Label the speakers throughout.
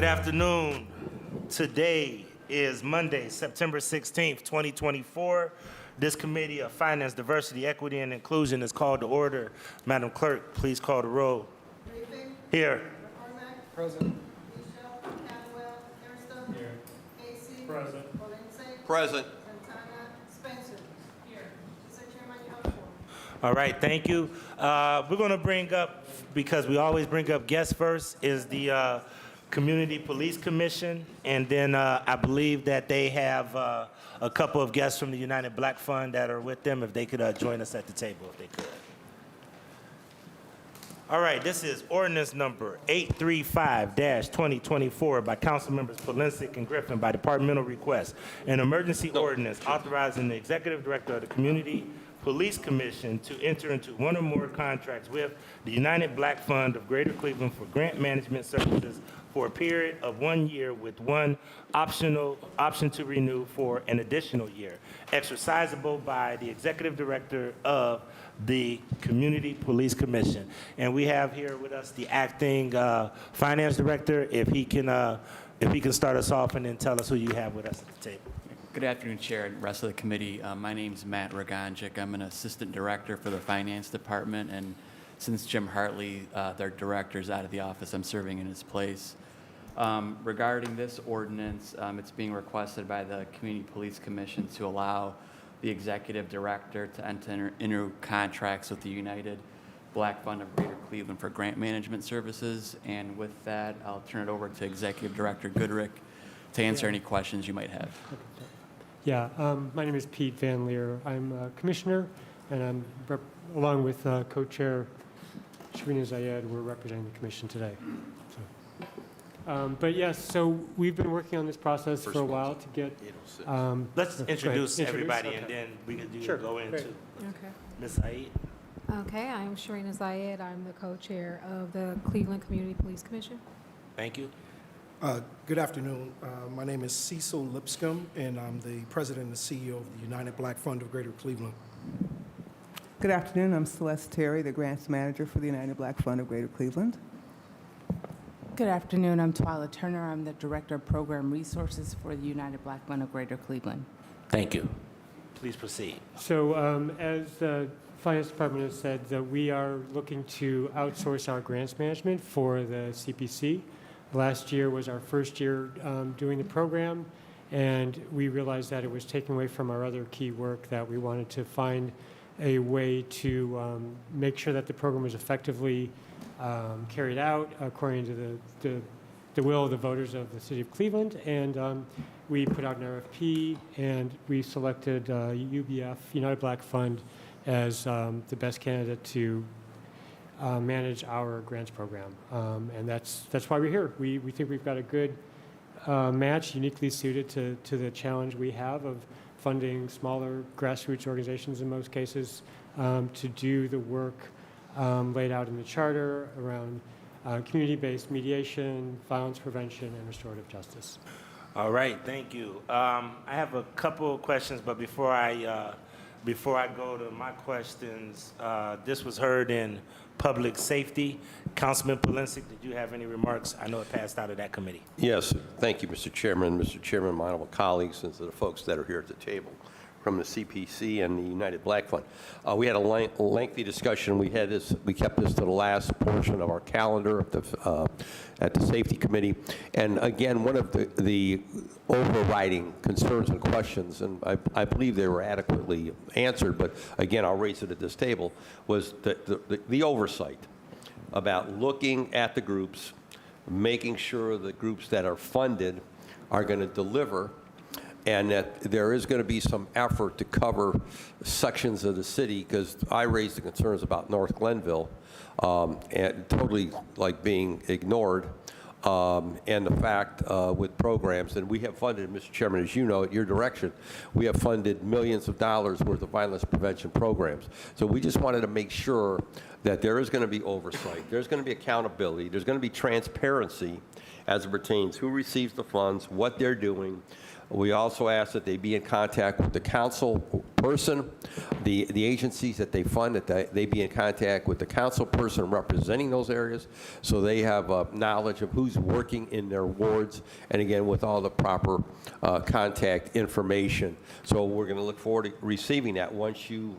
Speaker 1: afternoon. Today is Monday, September 16th, 2024. This Committee of Finance, Diversity, Equity, and Inclusion is called to order. Madam Clerk, please call the roll.
Speaker 2: Griffin.
Speaker 1: Here.
Speaker 2: McCormack.
Speaker 3: Present.
Speaker 2: Michelle. Cantwell. Hairston.
Speaker 3: Here.
Speaker 2: Casey.
Speaker 3: Present.
Speaker 2: Valencia.
Speaker 4: Present.
Speaker 2: Santana. Spencer. Here. Mr. Chairman, you have the floor.
Speaker 1: All right, thank you. We're going to bring up, because we always bring up guests first, is the Community Police Commission. And then I believe that they have a couple of guests from the United Black Fund that are with them, if they could join us at the table, if they could. All right, this is ordinance number 835-2024 by Council Members Polensek and Griffin by departmental request. An emergency ordinance authorizing the Executive Director of the Community Police Commission to enter into one or more contracts with the United Black Fund of Greater Cleveland for grant management services for a period of 1 year with one option to renew for an additional year, exercisable by the Executive Director of the Community Police Commission. And we have here with us the acting Finance Director. If he can start us off and then tell us who you have with us at the table.
Speaker 5: Good afternoon, Chair and rest of the committee. My name is Matt Rogonjic. I'm an Assistant Director for the Finance Department, and since Jim Hartley, their director, is out of the office, I'm serving in his place. Regarding this ordinance, it's being requested by the Community Police Commission to allow the Executive Director to enter into contracts with the United Black Fund of Greater Cleveland for grant management services. And with that, I'll turn it over to Executive Director Goodrick to answer any questions you might have.
Speaker 3: Yeah, my name is Pete Van Leer. I'm a commissioner, and I'm along with co-chair Sharina Zayed. We're representing the commission today. But yes, so we've been working on this process for a while to get.
Speaker 1: Let's introduce everybody,
Speaker 3: Okay.
Speaker 1: and then we can
Speaker 3: Sure,
Speaker 1: go into
Speaker 3: great.
Speaker 6: Okay.
Speaker 1: Ms. Said.
Speaker 6: Okay, I'm Sharina Zayed. I'm the co-chair of the Cleveland Community Police Commission.
Speaker 1: Thank you.
Speaker 7: Good afternoon. My name is Cecil Lipscomb, and I'm the president and CEO of the United Black Fund of Greater Cleveland.
Speaker 8: Good afternoon. I'm Celeste Terry, the grants manager for the United Black Fund of Greater Cleveland.
Speaker 9: Good afternoon. I'm Twyla Turner. I'm the Director of Program Resources for the United Black Fund of Greater Cleveland.
Speaker 1: Thank you. Please proceed.
Speaker 3: So as the Finance Department has said, that we are looking to outsource our grants management for the CPC. Last year was our first year doing the program, and we realized that it was taking away from our other key work, that we wanted to find a way to make sure that the program was effectively carried out according to the will of the voters of the city of Cleveland. And we put out an RFP, and we selected UBF, United Black Fund, as the best candidate to manage our grants program. And that's why we're here. We think we've got a good match, uniquely suited to the challenge we have of funding smaller grassroots organizations in most cases to do the work laid out in the charter around community-based mediation, violence prevention, and restorative justice.
Speaker 1: All right, thank you. I have a couple of questions, but before I go to my questions, this was heard in Public Safety. Councilman Polensek, did you have any remarks? I know it passed out of that committee.
Speaker 4: Yes, thank you, Mr. Chairman. Mr. Chairman, my honorable colleagues, and to the folks that are here at the table from the CPC and the United Black Fund. We had a lengthy discussion. We kept this to the last portion of our calendar at the Safety Committee. And again, one of the overriding concerns and questions, and I believe they were adequately answered, but again, I'll raise it at this table, was the oversight about looking at the groups, making sure the groups that are funded are going to deliver, and that there is going to be some effort to cover sections of the city, because I raised the concerns about North Glenville and totally like being ignored, and the fact with programs, and we have funded, Mr. Chairman, as you know, at your direction, we have funded millions of dollars worth of violence prevention programs. So we just wanted to make sure that there is going to be oversight, there's going to be accountability, there's going to be transparency, as it pertains who receives the funds, what they're doing. We also ask that they be in contact with the council person, the agencies that they fund, that they be in contact with the council person representing those areas, so they have knowledge of who's working in their wards, and again, with all the proper contact information. So we're going to look forward to receiving that once you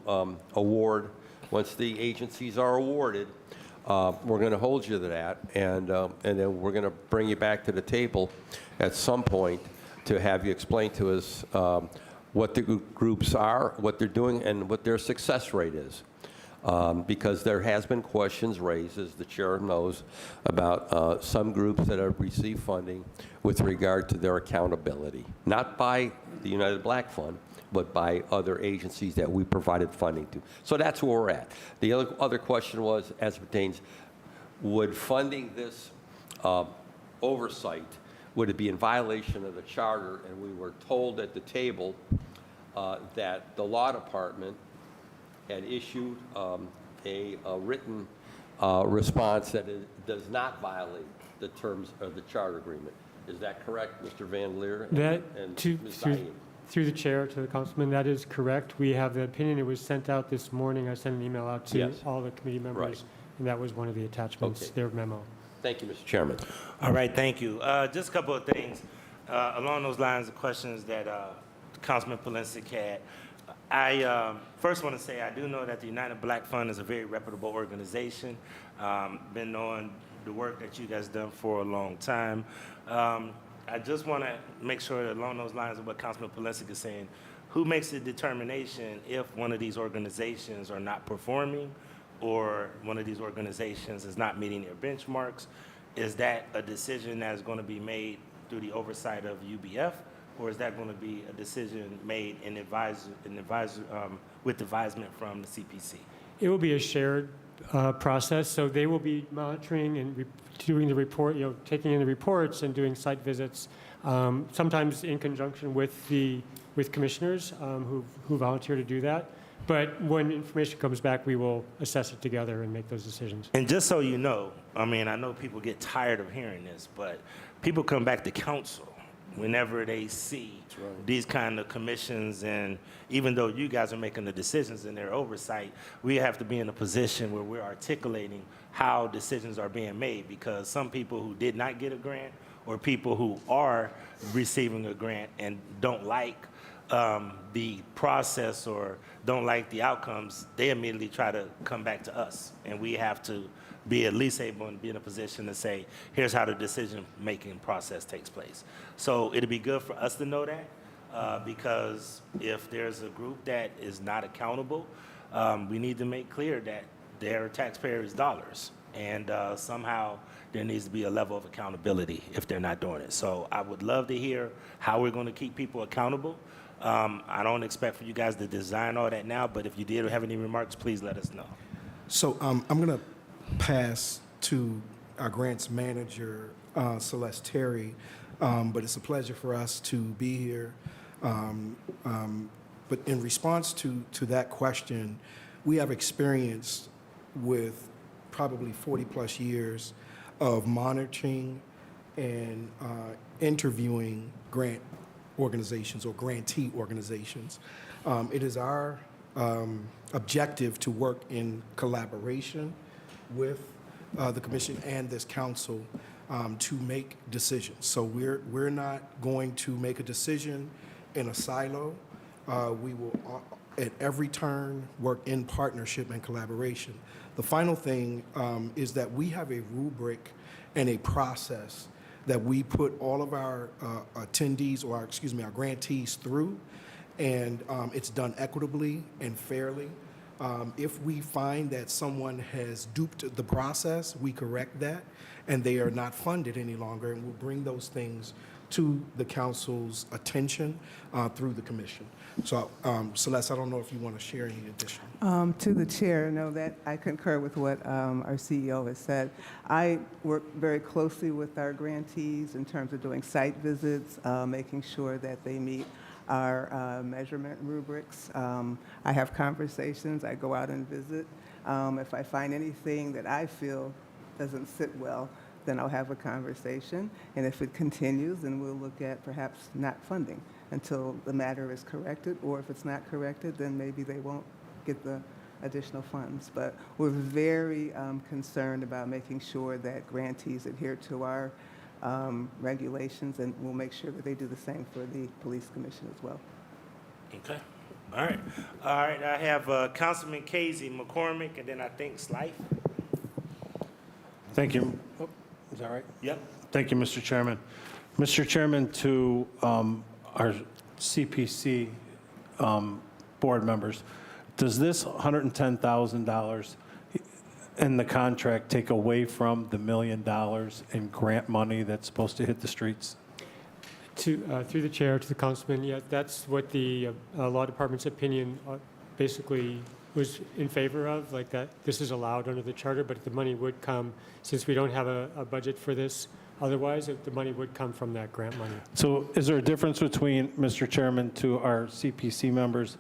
Speaker 4: once the agencies are awarded. We're going to hold you to that, and then we're going to bring you back to the table at some point to have you explain to us what the groups are, what they're doing, and what their success rate is. Because there has been questions raised, as the chair knows, about some groups that have received funding with regard to their accountability, not by the United Black Fund, but by other agencies that we provided funding to. So that's where we're at. The other question was, as it pertains, would funding this oversight, would it be in violation of the charter? And we were told at the table that the law department had issued a written response that it does not violate the terms of the charter agreement. Is that correct, Mr. Van Leer and Ms. Zaid?
Speaker 3: Through the chair to the councilman, that is correct. We have the opinion. It was sent out this morning. I sent an email out to
Speaker 4: Yes.
Speaker 3: all the committee members,
Speaker 4: Right.
Speaker 3: and that was one of the attachments,
Speaker 4: Okay.
Speaker 3: their memo.
Speaker 4: Thank you, Mr. Chairman.
Speaker 1: All right, thank you. Just a couple of things along those lines of questions that Councilman Polensek had. I first want to say I do know that the United Black Fund is a very reputable organization. Been knowing the work that you guys done for a long time. I just want to make sure that along those lines of what Councilman Polensek is saying, who makes the determination if one of these organizations are not performing or one of these organizations is not meeting their benchmarks? Is that a decision that is going to be made through the oversight of UBF, or is that going to be a decision made with advisement from the CPC?
Speaker 3: It will be a shared process, so they will be monitoring and doing the report, taking in the reports and doing site visits, sometimes in conjunction with commissioners who volunteer to do that. But when information comes back, we will assess it together and make those decisions.
Speaker 1: And just so you know, I mean, I know people get tired of hearing this, but people come back to council whenever they see these kind of commissions, and even though you guys are making the decisions in their oversight, we have to be in a position where we're articulating how decisions are being made, because some people who did not get a grant or people who are receiving a grant and don't like the process or don't like the outcomes, they immediately try to come back to us, and we have to be at least able to be in a position to say, here's how the decision-making process takes place. So it'd be good for us to know that, because if there's a group that is not accountable, we need to make clear that their taxpayers' dollars, and somehow there needs to be a level of accountability if they're not doing it. So I would love to hear how we're going to keep people accountable. I don't expect for you guys to design all that now, but if you did have any remarks, please let us know.
Speaker 7: So I'm going to pass to our grants manager, Celeste Terry, but it's a pleasure for us to be here. But in response to that question, we have experience with probably 40-plus years of monitoring and interviewing grant organizations or grantee organizations. It is our objective to work in collaboration with the commission and this council to make decisions. So we're not going to make a decision in a silo. We will at every turn work in partnership and collaboration. The final thing is that we have a rubric and a process that we put all of our attendees, or our grantees through, and it's done equitably and fairly. If we find that someone has duped the process, we correct that, and they are not funded any longer, and we'll bring those things to the council's attention through the commission. So, Celeste, I don't know if you want to share any additional.
Speaker 8: To the chair, no, that I concur with what our CEO has said. I work very closely with our grantees in terms of doing site visits, making sure that they meet our measurement rubrics. I have conversations. I go out and visit. If I find anything that I feel doesn't sit well, then I'll have a conversation. And if it continues, then we'll look at perhaps not funding until the matter is corrected, or if it's not corrected, then maybe they won't get the additional funds. But we're very concerned about making sure that grantees adhere to our regulations, and we'll make sure that they do the same for the Police Commission as well.
Speaker 1: Okay. All right. All right. I have Councilman Casey McCormick, and then I think Slife.
Speaker 10: Thank you. Oh, is that right?
Speaker 1: Yep.
Speaker 10: Thank you, Mr. Chairman. Mr. Chairman, to our CPC board members, does this $110,000 in the contract take away from the $1 million in grant money that's supposed to hit the streets?
Speaker 3: Through the chair to the councilman, yeah, that's what the law department's opinion basically was in favor of, like that this is allowed under the charter, but the money would come, since we don't have a budget for this otherwise, the money would come from that grant money.
Speaker 10: So is there a difference between, Mr. Chairman, to our CPC members,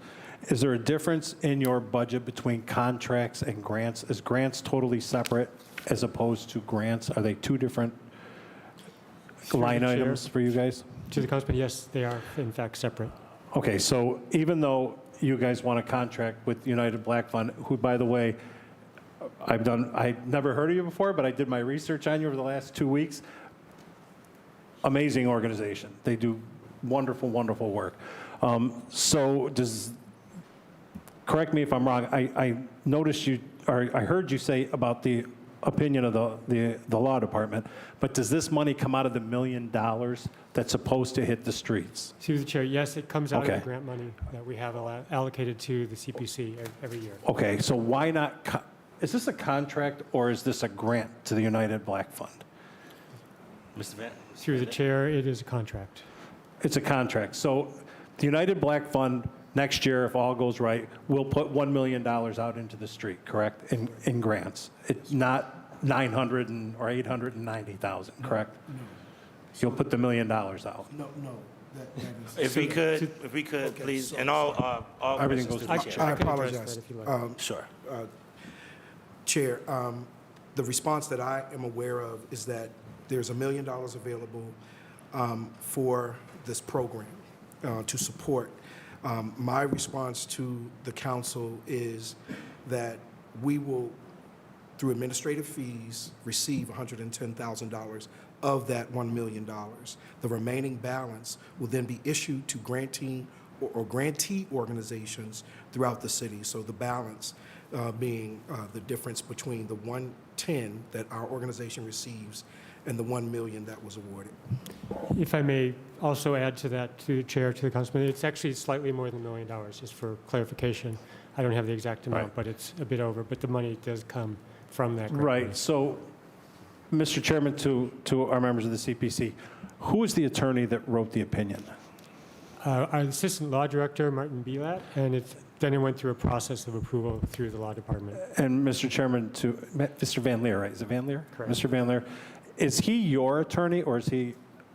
Speaker 10: is there a difference in your budget between contracts and grants? Is grants totally separate as opposed to grants? Are they two different line
Speaker 3: Chair.
Speaker 10: items for you guys?
Speaker 3: To the councilman, yes, they are in fact separate.
Speaker 10: Okay, so even though you guys want a contract with United Black Fund, who, by the way, I've never heard of you before, but I did my research on you over the last 2 weeks. Amazing organization. They do wonderful, wonderful work. So correct me if I'm wrong, I noticed you, or I heard you say about the opinion of the law department, but does this money come out of the $1 million that's supposed to hit the streets?
Speaker 3: Through the chair, yes, it comes out of
Speaker 10: Okay.
Speaker 3: the grant money that we have allocated to the CPC every year.
Speaker 10: Okay, so why not, is this a contract or is this a grant to the United Black Fund?
Speaker 1: Mr. Van.
Speaker 3: Through the chair, it is a contract.
Speaker 10: It's a contract. So the United Black Fund, next year, if all goes right, will put $1 million out into the street, correct, in grants? It's not 900 or 890,000, correct?
Speaker 7: No,
Speaker 10: You'll put the $1 million out.
Speaker 7: no. That is.
Speaker 1: If we could,
Speaker 7: Okay,
Speaker 1: please,
Speaker 7: so-
Speaker 1: and all
Speaker 10: Everything
Speaker 1: questions
Speaker 10: goes
Speaker 1: to
Speaker 10: to
Speaker 1: the
Speaker 10: the
Speaker 1: chair.
Speaker 7: I
Speaker 3: can address
Speaker 7: apologize.
Speaker 3: that if you like.
Speaker 1: Sure.
Speaker 7: Chair, the response that I am aware of is that there's $1 million available for this program to support. My response to the council is that we will, through administrative fees, receive $110,000 of that $1 million. The remaining balance will then be issued to grantee or grantee organizations throughout the city. So the balance being the difference between the 110 that our organization receives and the 1 million that was awarded.
Speaker 3: If I may also add to that, to the chair, to the councilman, it's actually slightly more than $1 million, just for clarification. I don't have the exact amount,
Speaker 10: Right.
Speaker 3: but it's a bit over, but the money does come from that grant money.
Speaker 10: Right, so, Mr. Chairman, to our members of the CPC, who is the attorney that wrote the opinion?
Speaker 3: Our assistant law director, Martin Belat, and then it went through a process of approval through the law department.
Speaker 10: And Mr. Chairman, to Mr. Van Leer, right? Is it Van Leer?
Speaker 3: Correct.
Speaker 10: Mr. Van Leer, is he your attorney, or is he,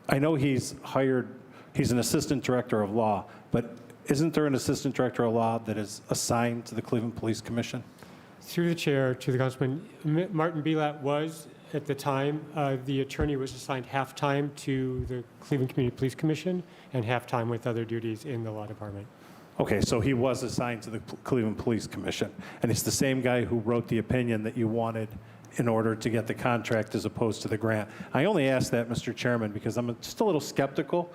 Speaker 10: I know he's an assistant director of law, but isn't there an assistant director of law that is assigned to the Cleveland Police Commission?
Speaker 3: Through the chair, to the councilman, Martin Belat was, at the time, the attorney was assigned half-time to the Cleveland Community Police Commission and half-time with other duties in the law department.
Speaker 10: Okay, so he was assigned to the Cleveland Police Commission, and it's the same guy who wrote the opinion that you wanted in order to get the contract as opposed to the grant. I only ask that, Mr. Chairman, because I'm just a little skeptical.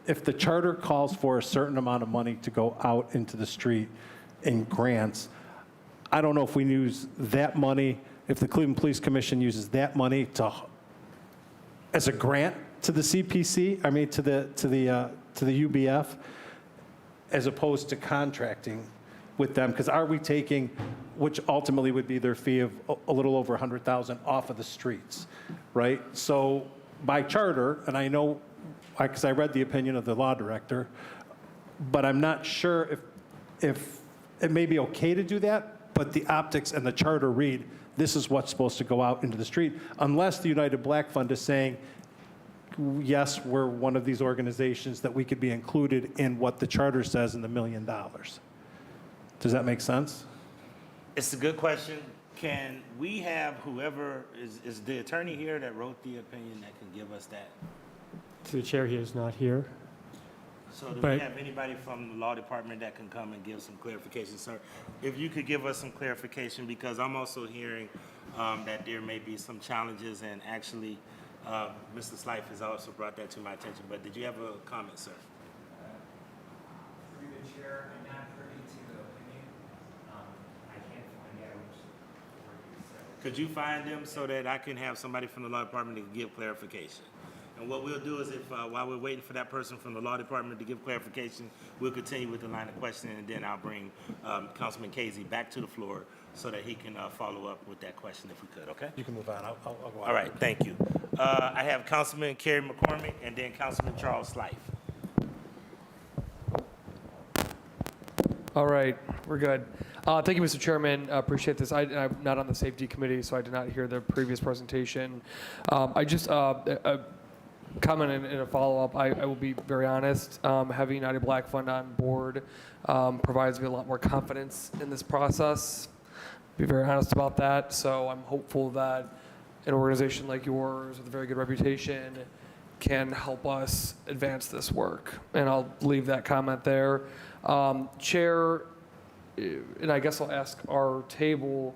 Speaker 10: If the charter calls for a certain amount of money to go out into the street in grants, I don't know if we use that money, if the Cleveland Police Commission uses that money as a grant to the CPC, I mean, to the UBF, as opposed to contracting with them, because are we taking, which ultimately would be their fee of a little over $100,000 off of the streets, right? So by charter, and I know, because I read the opinion of the law director, but I'm not sure if it may be okay to do that, but the optics and the charter read, this is what's supposed to go out into the street, unless the United Black Fund is saying, yes, we're one of these organizations that we could be included in what the charter says in the $1 million. Does that make sense?
Speaker 1: It's a good question. Can we have whoever, is the attorney here that wrote the opinion that can give us that?
Speaker 3: To the chair, he is not here.
Speaker 1: So do we
Speaker 3: But-
Speaker 1: have anybody from the law department that can come and give some clarification, sir? If you could give us some clarification, because I'm also hearing that there may be some challenges, and actually, Mr. Slife has also brought that to my attention, but did you have a comment, sir?
Speaker 11: Through the chair, I'm not privy to the opinion. I can't find out what you said.
Speaker 1: Could you find them so that I can have somebody from the law department to give clarification? And what we'll do is if, while we're waiting for that person from the law department to give clarification, we'll continue with the line of questioning, and then I'll bring Councilman Casey back to the floor so that he can follow up with that question if we could, okay?
Speaker 10: You can move on. I'll go on.
Speaker 1: All right, thank you. I have Councilman Kerry McCormick and then Councilman Charles Slife.
Speaker 12: All right, we're good. Thank you, Mr. Chairman. I appreciate this. I'm not on the safety committee, so I did not hear the previous presentation. I just a comment and a follow-up. I will be very honest. Having United Black Fund on board provides me a lot more confidence in this process. Be very honest about that. So I'm hopeful that an organization like yours with a very good reputation can help us advance this work. And I'll leave that comment there. Chair, and I guess I'll ask our table,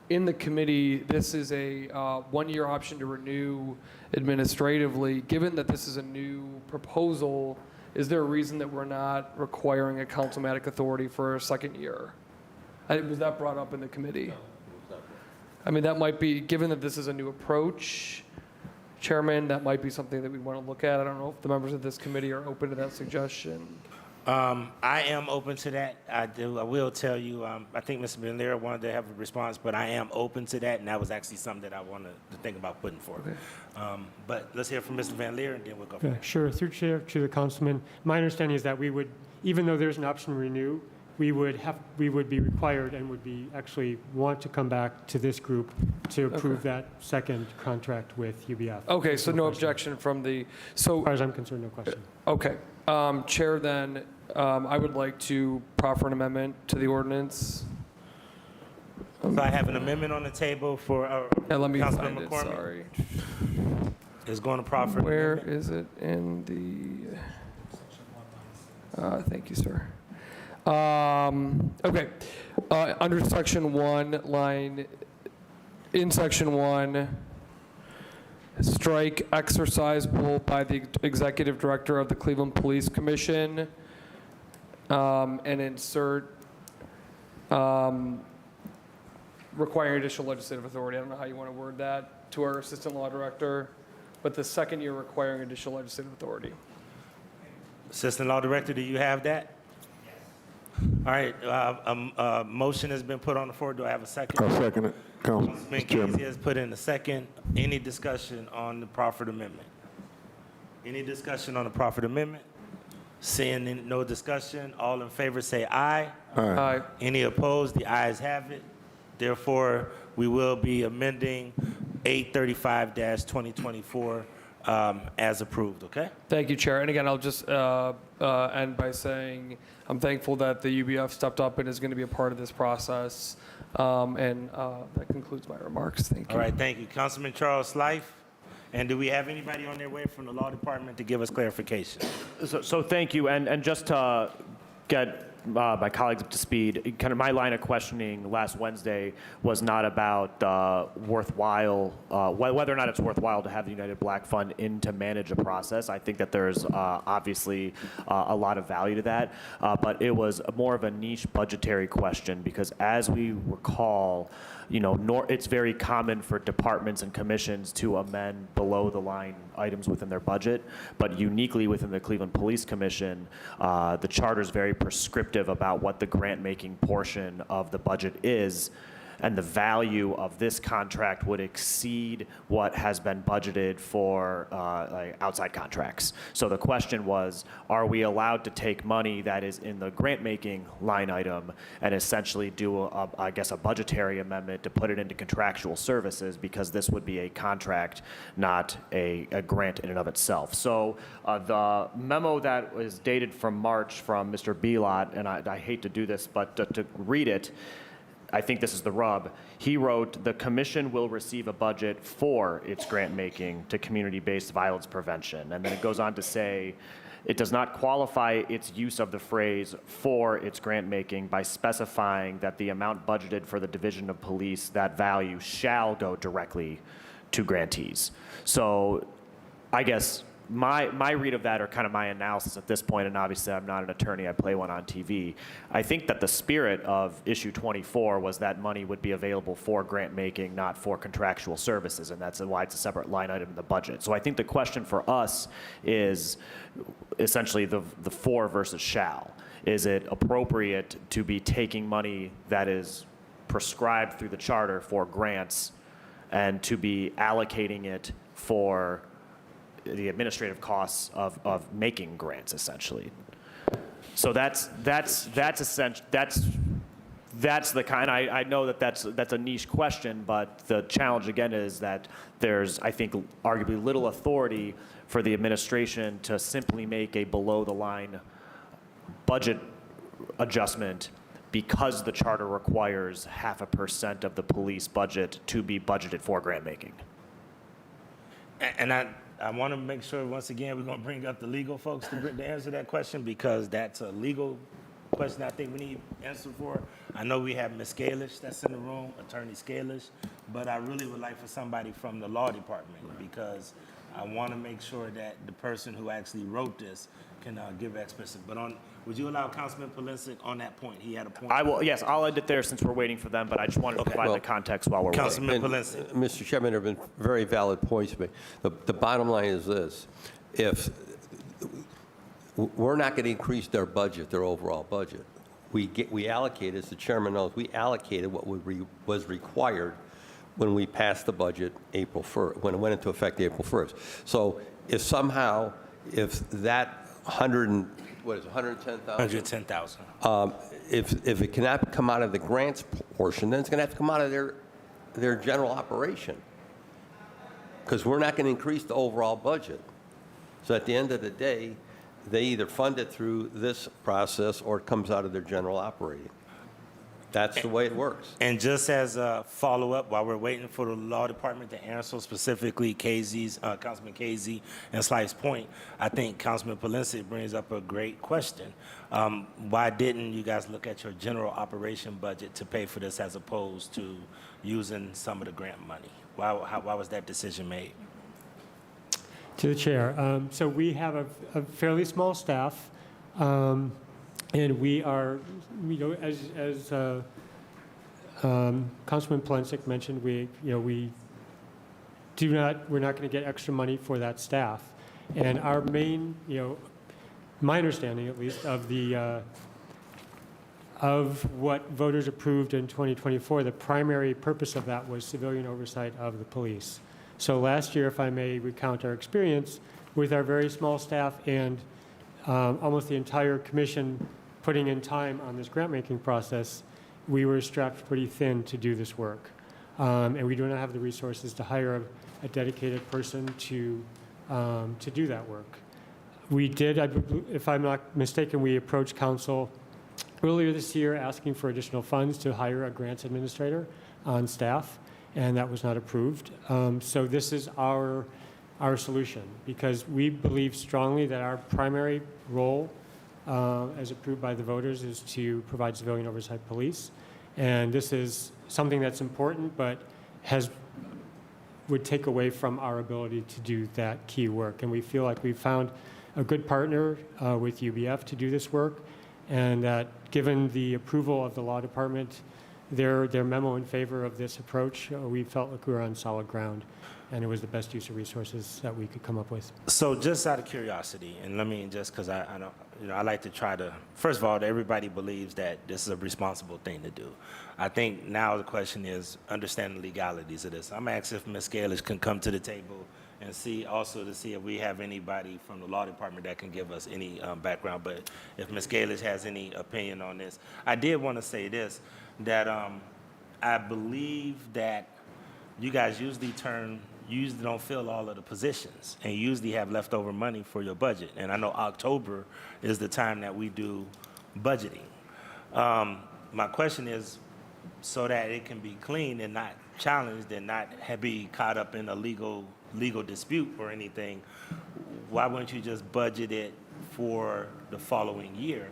Speaker 12: in the committee, this is a one-year option to renew administratively. Given that this is a new proposal, is there a reason that we're not requiring a councilmatic authority for a second year? Was that brought up in the committee? I mean, that might be, given that this is a new approach, Chairman, that might be something that we want to look at. I don't know if the members of this committee are open to that suggestion.
Speaker 1: I am open to that. I will tell you, I think Mr. Benlera wanted to have a response, but I am open to that, and that was actually something that I wanted to think about putting forward. But let's hear from Mr. Van Leer, and then we'll go from
Speaker 3: Yeah,
Speaker 1: there.
Speaker 3: sure. Through chair to the councilman, my understanding is that we would, even though there's an option to renew, we would be required and would be actually want to come back to this group to approve that second contract with UBF.
Speaker 12: Okay, so no
Speaker 3: question.
Speaker 12: objection from the,
Speaker 3: As
Speaker 12: so,
Speaker 3: far as I'm concerned, no question.
Speaker 12: okay. Chair, then, I would like to proffer an amendment to the ordinance.
Speaker 1: So I have an amendment on the table for
Speaker 12: Yeah, let me
Speaker 1: Councilman
Speaker 12: find it,
Speaker 1: McCormick.
Speaker 12: sorry.
Speaker 1: Is going to proffer an
Speaker 12: Where
Speaker 1: amendment.
Speaker 12: is it in the, thank you, sir. Okay, under section 1, in section 1, strike exercisable by the executive director of the Cleveland Police Commission, and insert requiring additional legislative authority. I don't know how you want to word that to our assistant law director, but the second year requiring additional legislative authority.
Speaker 1: Assistant Law Director, do you have that? All right, a motion has been put on the floor. Do I have a second?
Speaker 13: I'll second it,
Speaker 1: Councilman
Speaker 13: Mr. Chairman.
Speaker 1: Casey has put in a second. Any discussion on the proffered amendment? Any discussion on the proffered amendment? Seeing no discussion, all in favor say aye.
Speaker 12: Aye.
Speaker 1: Any opposed? The ayes have it. Therefore, we will be amending 835-2024 as approved, okay?
Speaker 12: Thank you, Chair. And again, I'll just end by saying I'm thankful that the UBF stepped up and is going to be a part of this process. And that concludes my remarks. Thank you.
Speaker 1: All right, thank you. Councilman Charles Slife. And do we have anybody on their way from the law department to give us clarification?
Speaker 14: So thank you, and just to get my colleagues up to speed, kind of my line of questioning last Wednesday was not about worthwhile, whether or not it's worthwhile to have the United Black Fund in to manage a process. I think that there's obviously a lot of value to that, but it was more of a niche budgetary question because as we recall, it's very common for departments and commissions to amend below the line items within their budget, but uniquely within the Cleveland Police Commission, the charter is very prescriptive about what the grant-making portion of the budget is, and the value of this contract would exceed what has been budgeted for like outside contracts. So the question was, are we allowed to take money that is in the grant-making line item and essentially do, I guess, a budgetary amendment to put it into contractual services because this would be a contract, not a grant in and of itself. So the memo that was dated from March from Mr. Belot, and I hate to do this, but to read it, I think this is the rub. He wrote, "The commission will receive a budget for its grant making to community-based violence prevention." And then it goes on to say, it does not qualify its use of the phrase "for its grant making" by specifying that the amount budgeted for the Division of Police, that value shall go directly to grantees. So I guess my read of that, or kind of my analysis at this point, and obviously I'm not an attorney, I play one on TV, I think that the spirit of issue 24 was that money would be available for grant making, not for contractual services, and that's why it's a separate line item in the budget. So I think the question for us is essentially the for versus shall. Is it appropriate to be taking money that is prescribed through the charter for grants and to be allocating it for the administrative costs of making grants, essentially? So that's essential. That's the kind. I know that that's a niche question, but the challenge again is that there's, I think, arguably little authority for the administration to simply make a below the line budget adjustment because the charter requires 0.5% of the police budget to be budgeted for grant making.
Speaker 1: And I want to make sure, once again, we're going to bring up the legal folks to answer that question, because that's a legal question I think we need answer for. I know we have Ms. Scalish that's in the room, Attorney Scalish, but I really would like for somebody from the law department, because I want to make sure that the person who actually wrote this can give explicit. But would you allow Councilman Polisic on that point? He had a point.
Speaker 14: I will. Yes, I'll end it there since we're waiting for them. But I just wanted to provide the context while we're waiting.
Speaker 1: Councilman Polisic.
Speaker 4: Mr. Chairman, there have been very valid points made. The bottom line is this: if we're not going to increase their budget, their overall budget, we allocated, as the chairman knows, we allocated what was required when we passed the budget April 1st, when it went into effect April 1st. So if that 110,000.
Speaker 1: 110,000.
Speaker 4: If it cannot come out of the grants portion, then it's going to have to come out of their general operation, because we're not going to increase the overall budget. So at the end of the day, they either fund it through this process or it comes out of their general operating. That's the way it works.
Speaker 1: And just as a follow-up, while we're waiting for the law department to answer specifically Councilman Casey and Slice Point, I think Councilman Polisic brings up a great question. Why didn't you guys look at your general operation budget to pay for this as opposed to using some of the grant money? Why was that decision made?
Speaker 3: To the chair. So we have a fairly small staff. And we are, as Councilman Polisic mentioned, we're not going to get extra money for that staff. And our main, my understanding at least of what voters approved in 2024, the primary purpose of that was civilian oversight of the police. So last year, if I may recount our experience with our very small staff and almost the entire commission putting in time on this grant-making process, we were strapped pretty thin to do this work. And we do not have the resources to hire a dedicated person to do that work. We did, if I'm not mistaken, we approached council earlier this year asking for additional funds to hire a grants administrator on staff, and that was not approved. So this is our solution, because we believe strongly that our primary role as approved by the voters is to provide civilian oversight police. And this is something that's important, but would take away from our ability to do that key work. And we feel like we've found a good partner with UBF to do this work, and that given the approval of the law department, their memo in favor of this approach, we felt like we were on solid ground, and it was the best use of resources that we could come up with.
Speaker 1: So just out of curiosity, and let me just, because I don't, I like to try to, first of all, everybody believes that this is a responsible thing to do. I think now the question is understanding the legalities of this. I'm asking if Ms. Scalish can come to the table and see if we have anybody from the law department that can give us any background. But if Ms. Scalish has any opinion on this, I did want to say this, that I believe that you guys usually don't fill all of the positions, and you usually have leftover money for your budget. And I know October is the time that we do budgeting. My question is, so that it can be clean and not challenged and not be caught up in a legal dispute or anything, why wouldn't you just budget it for the following year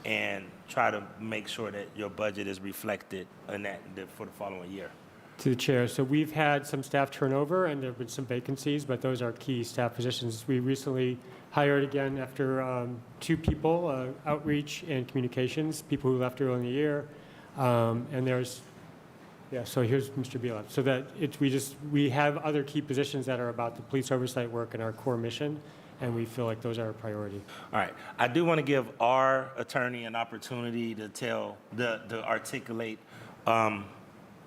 Speaker 1: and try to make sure that your budget is reflected in that for the following year?
Speaker 3: To the chair, so we've had some staff turnover and there have been some vacancies, but those are key staff positions. We recently hired again after 2 people, outreach and communications, people who left early in the year. And there's, yeah, so here's Mr. Bielak. So that we have other key positions that are about the police oversight work and our core mission, and we feel like those are a priority.
Speaker 1: All right. I do want to give our attorney an opportunity to to articulate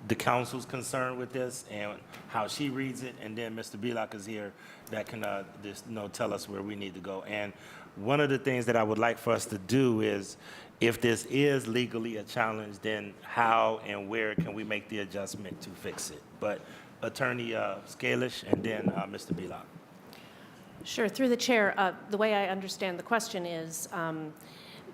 Speaker 1: the council's concern with this and how she reads it, and then Mr. Bielak is here that can tell us where we need to go. And one of the things that I would like for us to do is, if this is legally a challenge, then how and where can we make the adjustment to fix it? But Attorney Scalish and then Mr. Bielak.
Speaker 13: Sure. Through the chair, the way I understand the question is,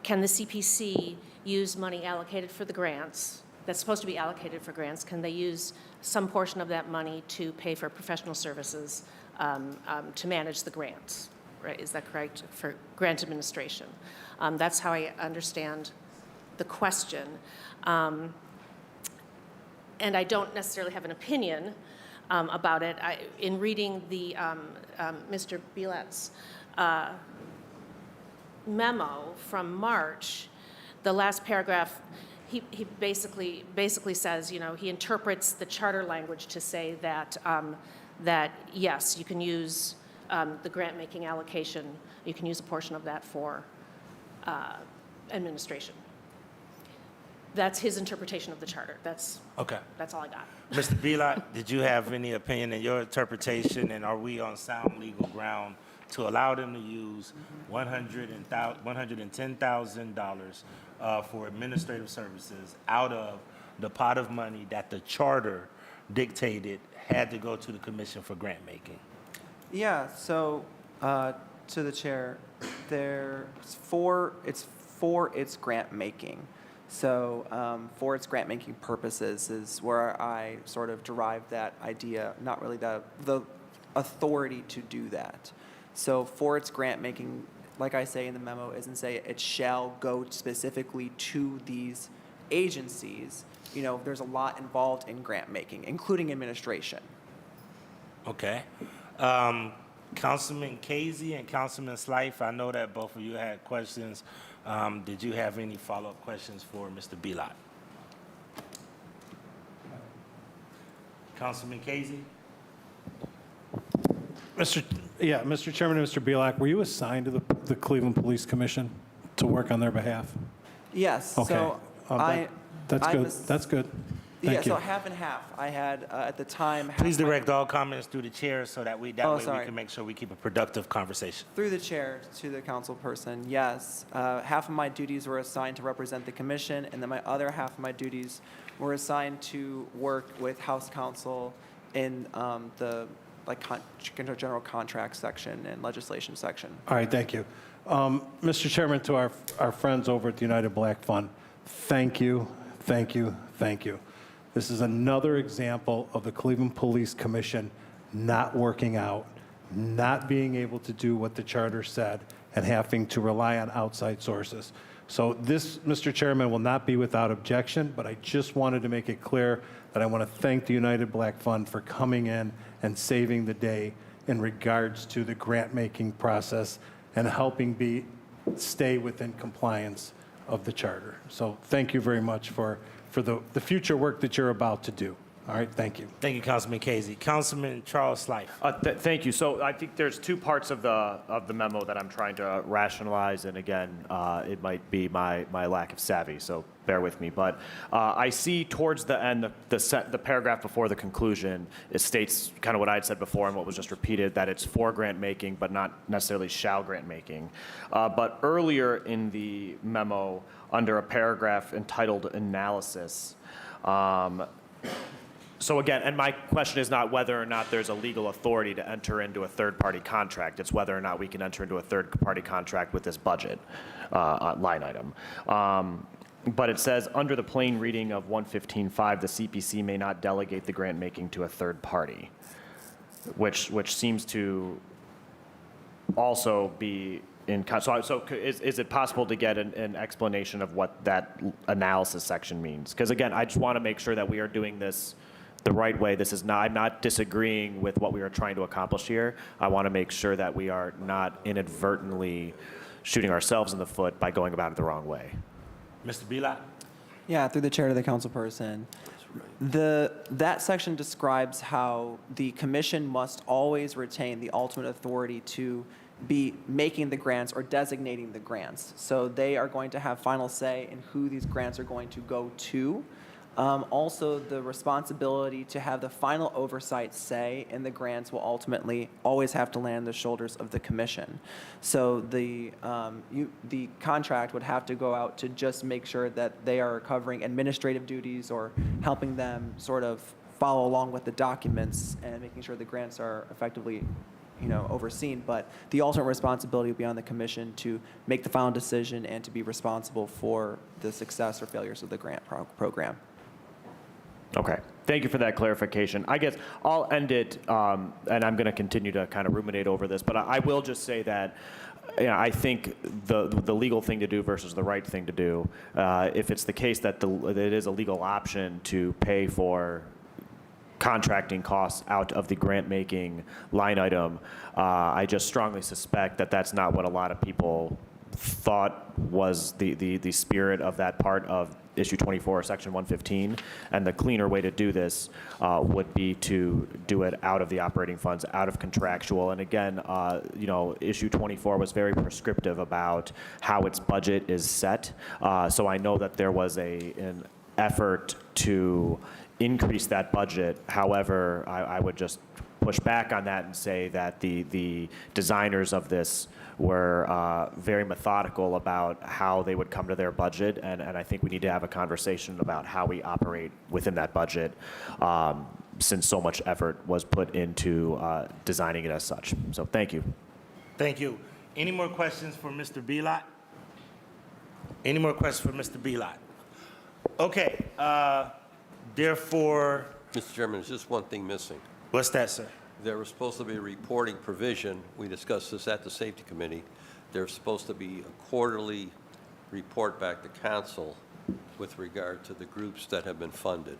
Speaker 13: can the CPC use money allocated for the grants, that's supposed to be allocated for grants, can they use some portion of that money to pay for professional services to manage the grants? Right? Is that correct? For grant administration. That's how I understand the question. And I don't necessarily have an opinion about it. In reading the Mr. Bielak's memo from March, the last paragraph, he basically says, he interprets the charter language to say that that yes, you can use the grant-making allocation, you can use a portion of that for administration. That's his interpretation of the charter. That's all I got.
Speaker 1: Mr. Bielak, did you have any opinion in your interpretation, and are we on sound legal ground to allow them to use $110,000 for administrative services out of the pot of money that the charter dictated had to go to the Commission for Grant Making?
Speaker 15: Yeah, so to the chair, it's for its grant making. So for its grant making purposes is where I sort of derived that idea, not really the authority to do that. So for its grant making, like I say in the memo, isn't say it shall go specifically to these agencies. There's a lot involved in grant making, including administration.
Speaker 1: Okay. Councilman Casey and Councilman Slife, I know that both of you had questions. Did you have any follow-up questions for Mr. Bielak? Councilman Casey?
Speaker 10: Mr. Chairman and Mr. Bielak, were you assigned to the Cleveland Police Commission to work on their behalf?
Speaker 15: Yes.
Speaker 10: Okay.
Speaker 15: So
Speaker 10: That's good. That's good. Thank you.
Speaker 15: So half and half. I had at the time.
Speaker 1: Please direct all comments through the chair so that way we
Speaker 15: sorry.
Speaker 1: can make sure we keep a productive conversation.
Speaker 15: Through the chair to the council person, yes. Half of my duties were assigned to represent the commission, and then my other half of my duties were assigned to work with House Counsel in the general contract section and legislation section.
Speaker 10: All right, thank you. Mr. Chairman, to our friends over at the United Black Fund, thank you, thank you, thank you. This is another example of the Cleveland Police Commission not working out, not being able to do what the charter said, and having to rely on outside sources. So this, Mr. Chairman, will not be without objection, but I just wanted to make it clear that I want to thank the United Black Fund for coming in and saving the day in regards to the grant-making process and helping stay within compliance of the charter. So thank you very much for the future work that you're about to do. All right, thank you.
Speaker 1: Thank you, Councilman Casey. Councilman Charles Slife.
Speaker 14: Thank you. So I think there's 2 parts of the memo that I'm trying to rationalize, and again, it might be my lack of savvy, so bear with me. But I see towards the end, the paragraph before the conclusion, it states kind of what I had said before and what was just repeated, that it's for grant making, but not necessarily shall grant making. But earlier in the memo, under a paragraph entitled analysis, so again, and my question is not whether or not there's a legal authority to enter into a third-party contract. It's whether or not we can enter into a third-party contract with this budget line item. But it says, under the plain reading of 115.5, the CPC may not delegate the grant making to a third party, which seems to also be in, so is it possible to get an explanation of what that analysis section means? Because again, I just want to make sure that we are doing this the right way. This is not, I'm not disagreeing with what we are trying to accomplish here. I want to make sure that we are not inadvertently shooting ourselves in the foot by going about it the wrong way.
Speaker 1: Mr. Belot?
Speaker 15: Yeah, through the chair to the council person. That section describes how the commission must always retain the ultimate authority to be making the grants or designating the grants. So they are going to have final say in who these grants are going to go to. Also, the responsibility to have the final oversight say in the grants will ultimately always have to land on the shoulders of the commission. So the contract would have to go out to just make sure that they are covering administrative duties or helping them sort of follow along with the documents and making sure the grants are effectively overseen, but the ultimate responsibility will be on the commission to make the final decision and to be responsible for the success or failures of the grant program.
Speaker 14: Okay. Thank you for that clarification. I guess I'll end it, and I'm going to continue to kind of ruminate over this, but I will just say that I think the legal thing to do versus the right thing to do, if it's the case that it is a legal option to pay for contracting costs out of the grant-making line item, I just strongly suspect that that's not what a lot of people thought was the spirit of that part of Issue 24, Section 115, and the cleaner way to do this would be to do it out of the operating funds, out of contractual. And again, Issue 24 was very prescriptive about how its budget is set. So I know that there was an effort to increase that budget. However, I would just push back on that and say that the designers of this were very methodical about how they would come to their budget, and I think we need to have a conversation about how we operate within that budget, since so much effort was put into designing it as such. So thank you.
Speaker 1: Thank you. Any more questions for Mr. Belot? Any more questions for Mr. Belot? Okay, therefore,
Speaker 4: Mr. Chairman, there's just one thing missing.
Speaker 1: what's that, sir?
Speaker 4: There was supposed to be a reporting provision. We discussed this at the Safety Committee. There's supposed to be a quarterly report back to council with regard to the groups that have been funded.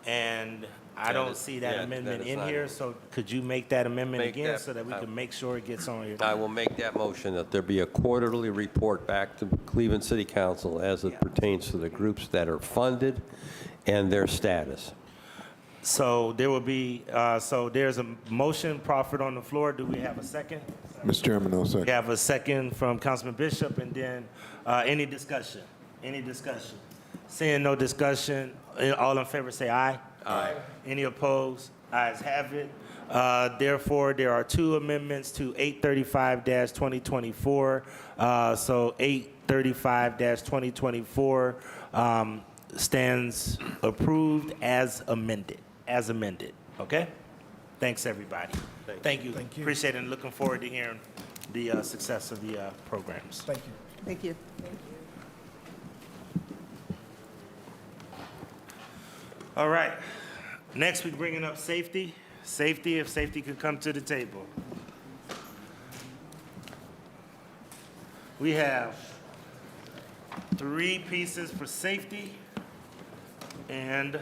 Speaker 1: And I
Speaker 4: That
Speaker 1: don't
Speaker 4: is-
Speaker 1: see that
Speaker 4: yeah,
Speaker 1: amendment
Speaker 4: that is
Speaker 1: in
Speaker 4: not
Speaker 1: here,
Speaker 4: in.
Speaker 1: so could you make that amendment
Speaker 4: Make
Speaker 1: again
Speaker 4: that-
Speaker 1: so that we can make sure it gets on here?
Speaker 4: I will make that motion that there be a quarterly report back to Cleveland City Council as it pertains to the groups that are funded and their status.
Speaker 1: So there will be, so there's a motion proffered on the floor. Do we have a second?
Speaker 16: Mr. Chairman, no
Speaker 1: We
Speaker 16: second.
Speaker 1: have a second from Councilman Bishop, and then any discussion? Any discussion? Seeing no discussion, all in favor say aye. Aye. Any opposed? Ayes have it. Therefore, there are two amendments to 835-2024. So 835-2024 stands approved as amended. Okay? Thanks, everybody. Thank you.
Speaker 7: Thank you.
Speaker 1: Appreciate it, and looking forward to hearing the success of the programs.
Speaker 7: Thank you.
Speaker 8: Thank you.
Speaker 1: All right. Next, we're bringing up safety. Safety, if safety could come to the table. We have 3 pieces for safety. And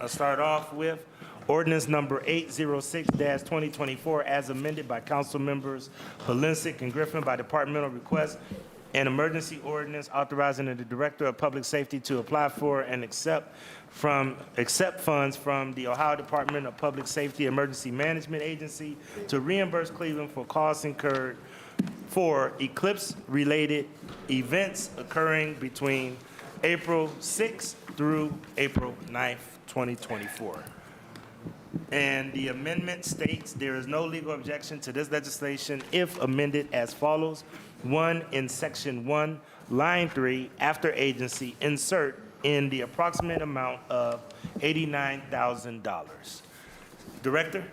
Speaker 1: I'll start off with ordinance number 806-2024 as amended by council members Polinsik and Griffin by departmental request, an emergency ordinance authorizing the Director of Public Safety to apply for and accept funds from the Ohio Department of Public Safety Emergency Management Agency to reimburse Cleveland for costs incurred for eclipse-related events occurring between April 6th through April 9th, 2024. And the amendment states there is no legal objection to this legislation if amended as follows. 1, in section 1, line 3, after agency, insert in the approximate amount of $89,000. Director?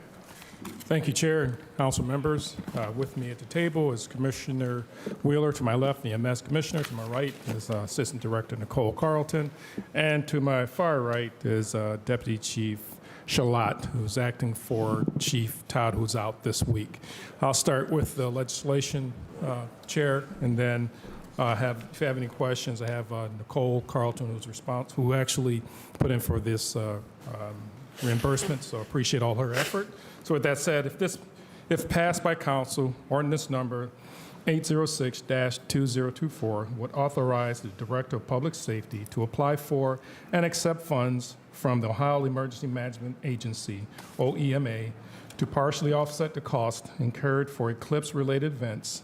Speaker 16: Thank you, Chair and council members. With me at the table is Commissioner Wheeler to my left, the EMS Commissioner. To my right is Assistant Director Nicole Carlton. And to my far right is Deputy Chief Shalat, who's acting for Chief Todd, who's out this week. I'll start with the legislation chair, and then if you have any questions, I have Nicole Carlton, who actually put in for this reimbursement, so appreciate all her effort. So with that said, if passed by council, ordinance number 806-2024 would authorize the Director of Public Safety to apply for and accept funds from the Ohio Emergency Management Agency, OEMA, to partially offset the cost incurred for eclipse-related events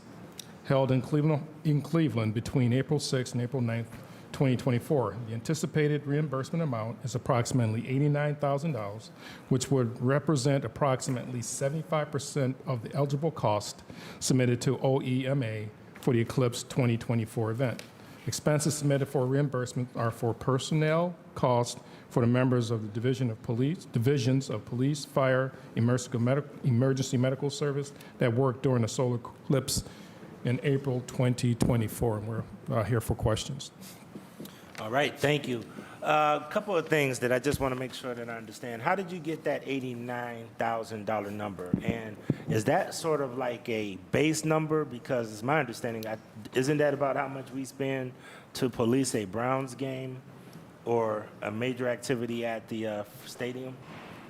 Speaker 16: held in Cleveland between April 6 and April 9, 2024. The anticipated reimbursement amount is approximately $89,000, which would represent approximately 75% of the eligible cost submitted to OEMA for the Eclipse 2024 event. Expenses submitted for reimbursement are for personnel costs for the members of the divisions of police, fire, emergency medical service that worked during the solar eclipse in April 2024. And we're here for questions.
Speaker 1: All right, thank you. A couple of things that I just want to make sure that I understand. How did you get that $89,000 number? And is that sort of like a base number? Because it's my understanding, isn't that about how much we spend to police a Browns game or a major activity at the stadium?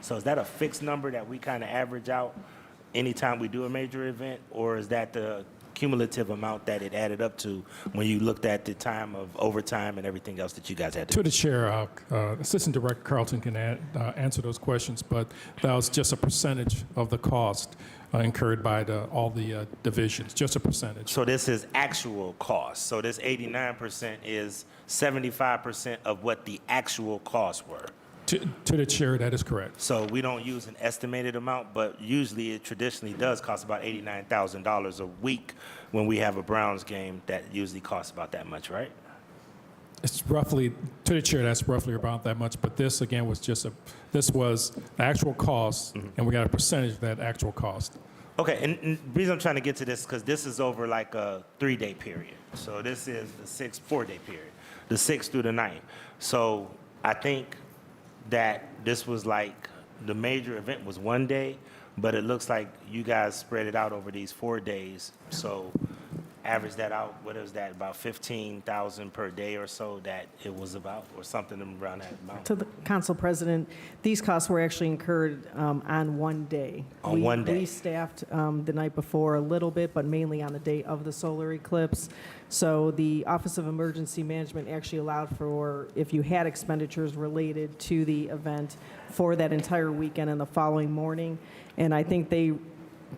Speaker 1: So is that a fixed number that we kind of average out anytime we do a major event? Or is that the cumulative amount that it added up to when you looked at the time of overtime and everything else that you guys had to do?
Speaker 16: To the chair, Assistant Director Carlton can answer those questions, but that was just a percentage of the cost incurred by all the divisions, just a percentage.
Speaker 1: So this is actual cost. So this 89% is 75% of what the actual costs were.
Speaker 16: To the chair, that is correct.
Speaker 1: So we don't use an estimated amount, but usually it traditionally does cost about $89,000 a week when we have a Browns game. That usually costs about that much, right?
Speaker 16: It's roughly, to the chair, that's roughly about that much, but this, again, was this was the actual cost, and we got a percentage of that actual cost.
Speaker 1: Okay, and the reason I'm trying to get to this is because this is over like a 3-day period. So this is the 4-day period, the 6th through the 9th. So I think that this was like the major event was 1 day, but it looks like you guys spread it out over these 4 days. So average that out, what is that, about 15,000 per day or so that it was about, or something around that amount?
Speaker 17: To the Council President, these costs were actually incurred on 1 day.
Speaker 1: On 1 day.
Speaker 17: We staffed the night before a little bit, but mainly on the day of the solar eclipse. So the Office of Emergency Management actually allowed for, if you had expenditures related to the event, for that entire weekend and the following morning. And I think they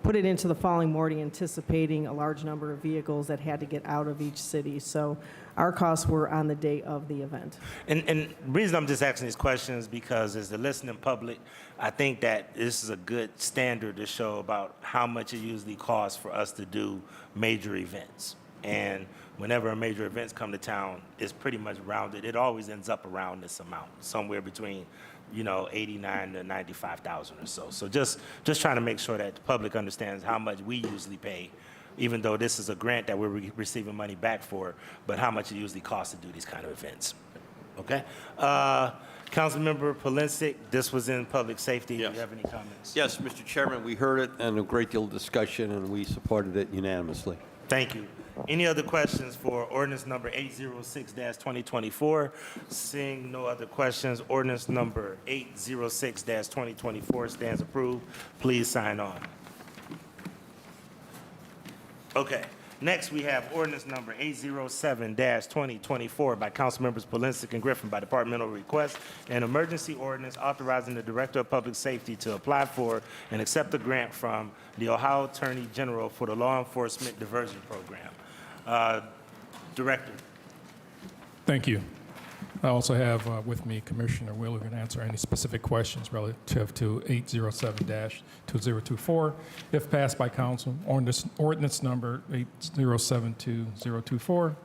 Speaker 17: put it into the following morning anticipating a large number of vehicles that had to get out of each city. So our costs were on the day of the event.
Speaker 1: And the reason I'm just asking these questions is because as the listening public, I think that this is a good standard to show about how much it usually costs for us to do major events. And whenever a major events come to town, it's pretty much rounded. It always ends up around this amount, somewhere between, 89 to 95,000 or so. So just trying to make sure that the public understands how much we usually pay, even though this is a grant that we're receiving money back for, but how much it usually costs to do these kind of events. Okay? Councilmember Polinsik, this was in public safety.
Speaker 4: Yes.
Speaker 1: Do you have any comments?
Speaker 4: Yes, Mr. Chairman, we heard it and a great deal of discussion, and we supported it unanimously.
Speaker 1: Thank you. Any other questions for ordinance number 806-2024? Seeing no other questions, ordinance number 806-2024 stands approved. Please sign on. Okay. Next, we have ordinance number 807-2024 by Councilmembers Polinsik and Griffin by departmental request, an emergency ordinance authorizing the Director of Public Safety to apply for and accept a grant from the Ohio Attorney General for the Law Enforcement Diversion Program. Director.
Speaker 16: Thank you. I also have with me Commissioner Wheeler, who can answer any specific questions relative to 807-2024. If passed by council, ordinance number 807-2024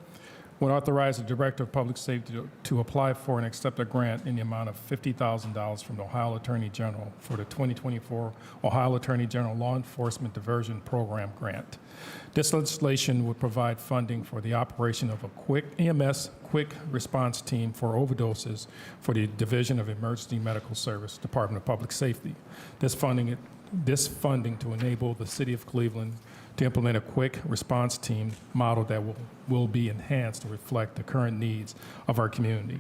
Speaker 16: would authorize the Director of Public Safety to apply for and accept a grant in the amount of $50,000 from the Ohio Attorney General for the 2024 Ohio Attorney General Law Enforcement Diversion Program grant. This legislation would provide funding for the operation of a EMS quick response team for overdoses for the Division of Emergency Medical Service, Department of Public Safety. This funding to enable the City of Cleveland to implement a quick response team model that will be enhanced to reflect the current needs of our community.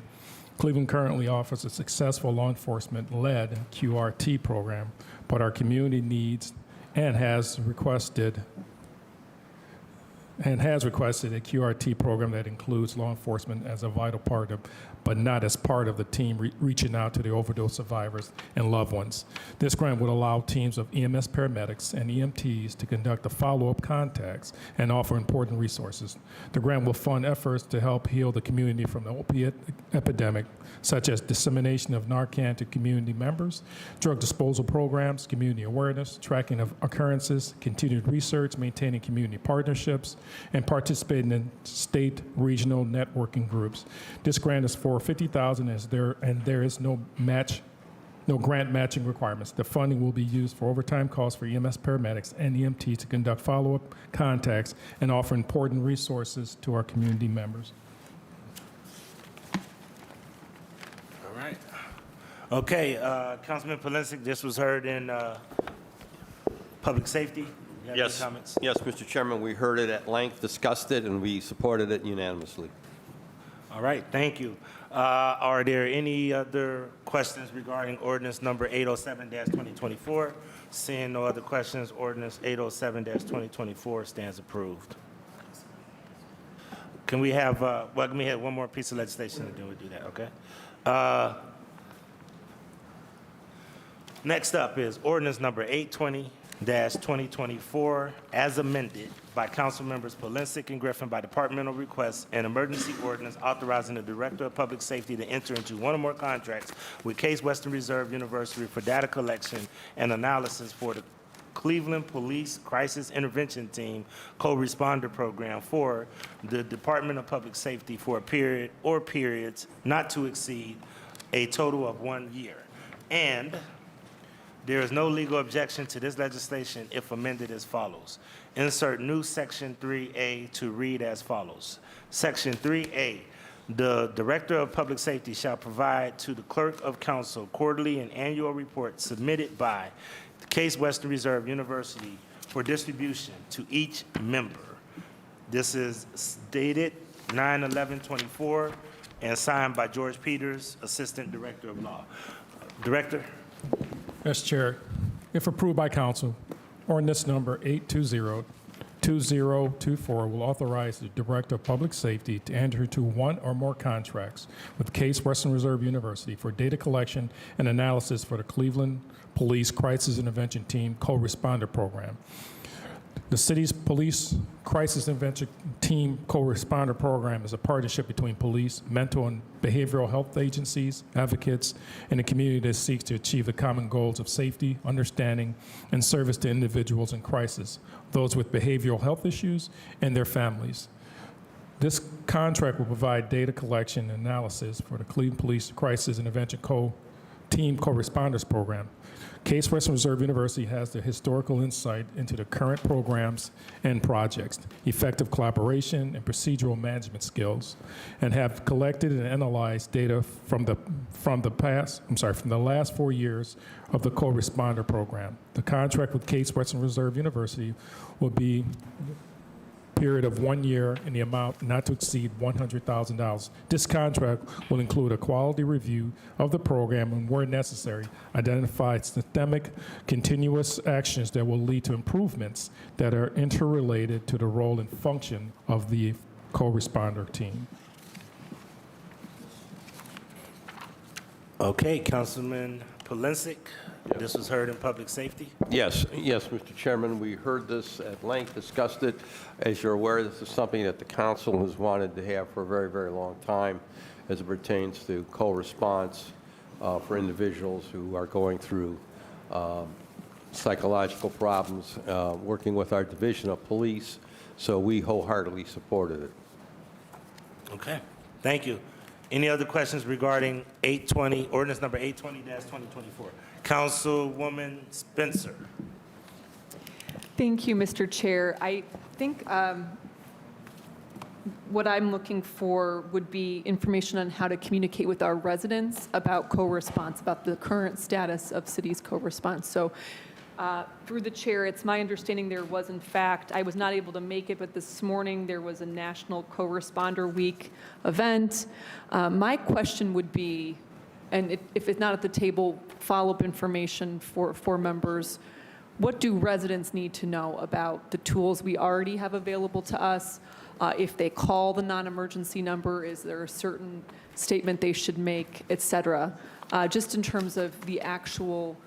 Speaker 16: Cleveland currently offers a successful law enforcement-led QRT program, but our community needs and has requested a QRT program that includes law enforcement as a vital part of, but not as part of the team reaching out to the overdose survivors and loved ones. This grant would allow teams of EMS paramedics and EMTs to conduct the follow-up contacts and offer important resources. The grant will fund efforts to help heal the community from the opiate epidemic, such as dissemination of Narcan to community members, drug disposal programs, community awareness, tracking of occurrences, continued research, maintaining community partnerships, and participating in state, regional networking groups. This grant is for $50,000 and there is no grant matching requirements. The funding will be used for overtime costs for EMS paramedics and EMT to conduct follow-up contacts and offer important resources to our community members.
Speaker 1: All right. Okay, Councilman Polensek, this was heard in Public Safety. You have any
Speaker 4: Yes,
Speaker 1: comments?
Speaker 4: yes, Mr. Chairman, we heard it at length, discussed it, and we supported it unanimously.
Speaker 1: All right, thank you. Are there any other questions regarding ordinance number 807-2024? Seeing no other questions, ordinance 807-2024 stands approved. Can we have, let me have one more piece of legislation and then we'll do that, okay? Next up is ordinance number 820-2024, as amended by Council Members Polensek and Griffin by departmental request, an emergency ordinance authorizing the Director of Public Safety to enter into one or more contracts with Case Western Reserve University for data collection and analysis for the Cleveland Police Crisis Intervention Team Co-Responder Program for the Department of Public Safety for a period or periods not to exceed a total of 1 year. And there is no legal objection to this legislation if amended as follows. Insert new Section 3A to read as follows. Section 3A, the Director of Public Safety shall provide to the Clerk of Council quarterly and annual reports submitted by the Case Western Reserve University for distribution to each member. This is dated 9/11/24 and signed by George Peters, Assistant Director of Law. Director?
Speaker 16: Yes, Chair. If approved by council, ordinance number 820-2024 will authorize the Director of Public Safety to enter into one or more contracts with Case Western Reserve University for data collection and analysis for the Cleveland Police Crisis Intervention Team Co-Responder Program. The city's Police Crisis Intervention Team Co-Responder Program is a partnership between police, mental and behavioral health agencies, advocates, and the community that seeks to achieve the common goals of safety, understanding, and service to individuals in crisis, those with behavioral health issues, and their families. This contract will provide data collection and analysis for the Cleveland Police Crisis Intervention Team Co-Responders Program. Case Western Reserve University has the historical insight into the current programs and projects, effective collaboration, and procedural management skills, and have collected and analyzed data from the last 4 years of the co-responder program. The contract with Case Western Reserve University will be period of 1 year in the amount not to exceed $100,000. This contract will include a quality review of the program and, where necessary, identify systemic, continuous actions that will lead to improvements that are interrelated to the role and function of the co-responder team.
Speaker 1: Okay, Councilman Polensek, this was heard in Public Safety.
Speaker 4: Yes, Mr. Chairman, we heard this at length, discussed it. As you're aware, this is something that the council has wanted to have for a very, very long time as it pertains to co-response for individuals who are going through psychological problems, working with our Division of Police, so we wholeheartedly supported it.
Speaker 1: Okay, thank you. Any other questions regarding 820, ordinance number 820-2024? Councilwoman Spencer.
Speaker 18: Thank you, Mr. Chair. I think what I'm looking for would be information on how to communicate with our residents about co-response, about the current status of city's co-response. So through the chair, it's my understanding there was, in fact, I was not able to make it, but this morning there was a National Co-Responder Week event. My question would be, and if it's not at the table, follow-up information for members, what do residents need to know about the tools we already have available to us? If they call the non-emergency number, is there a certain statement they should make, et cetera? Just in terms of the actual,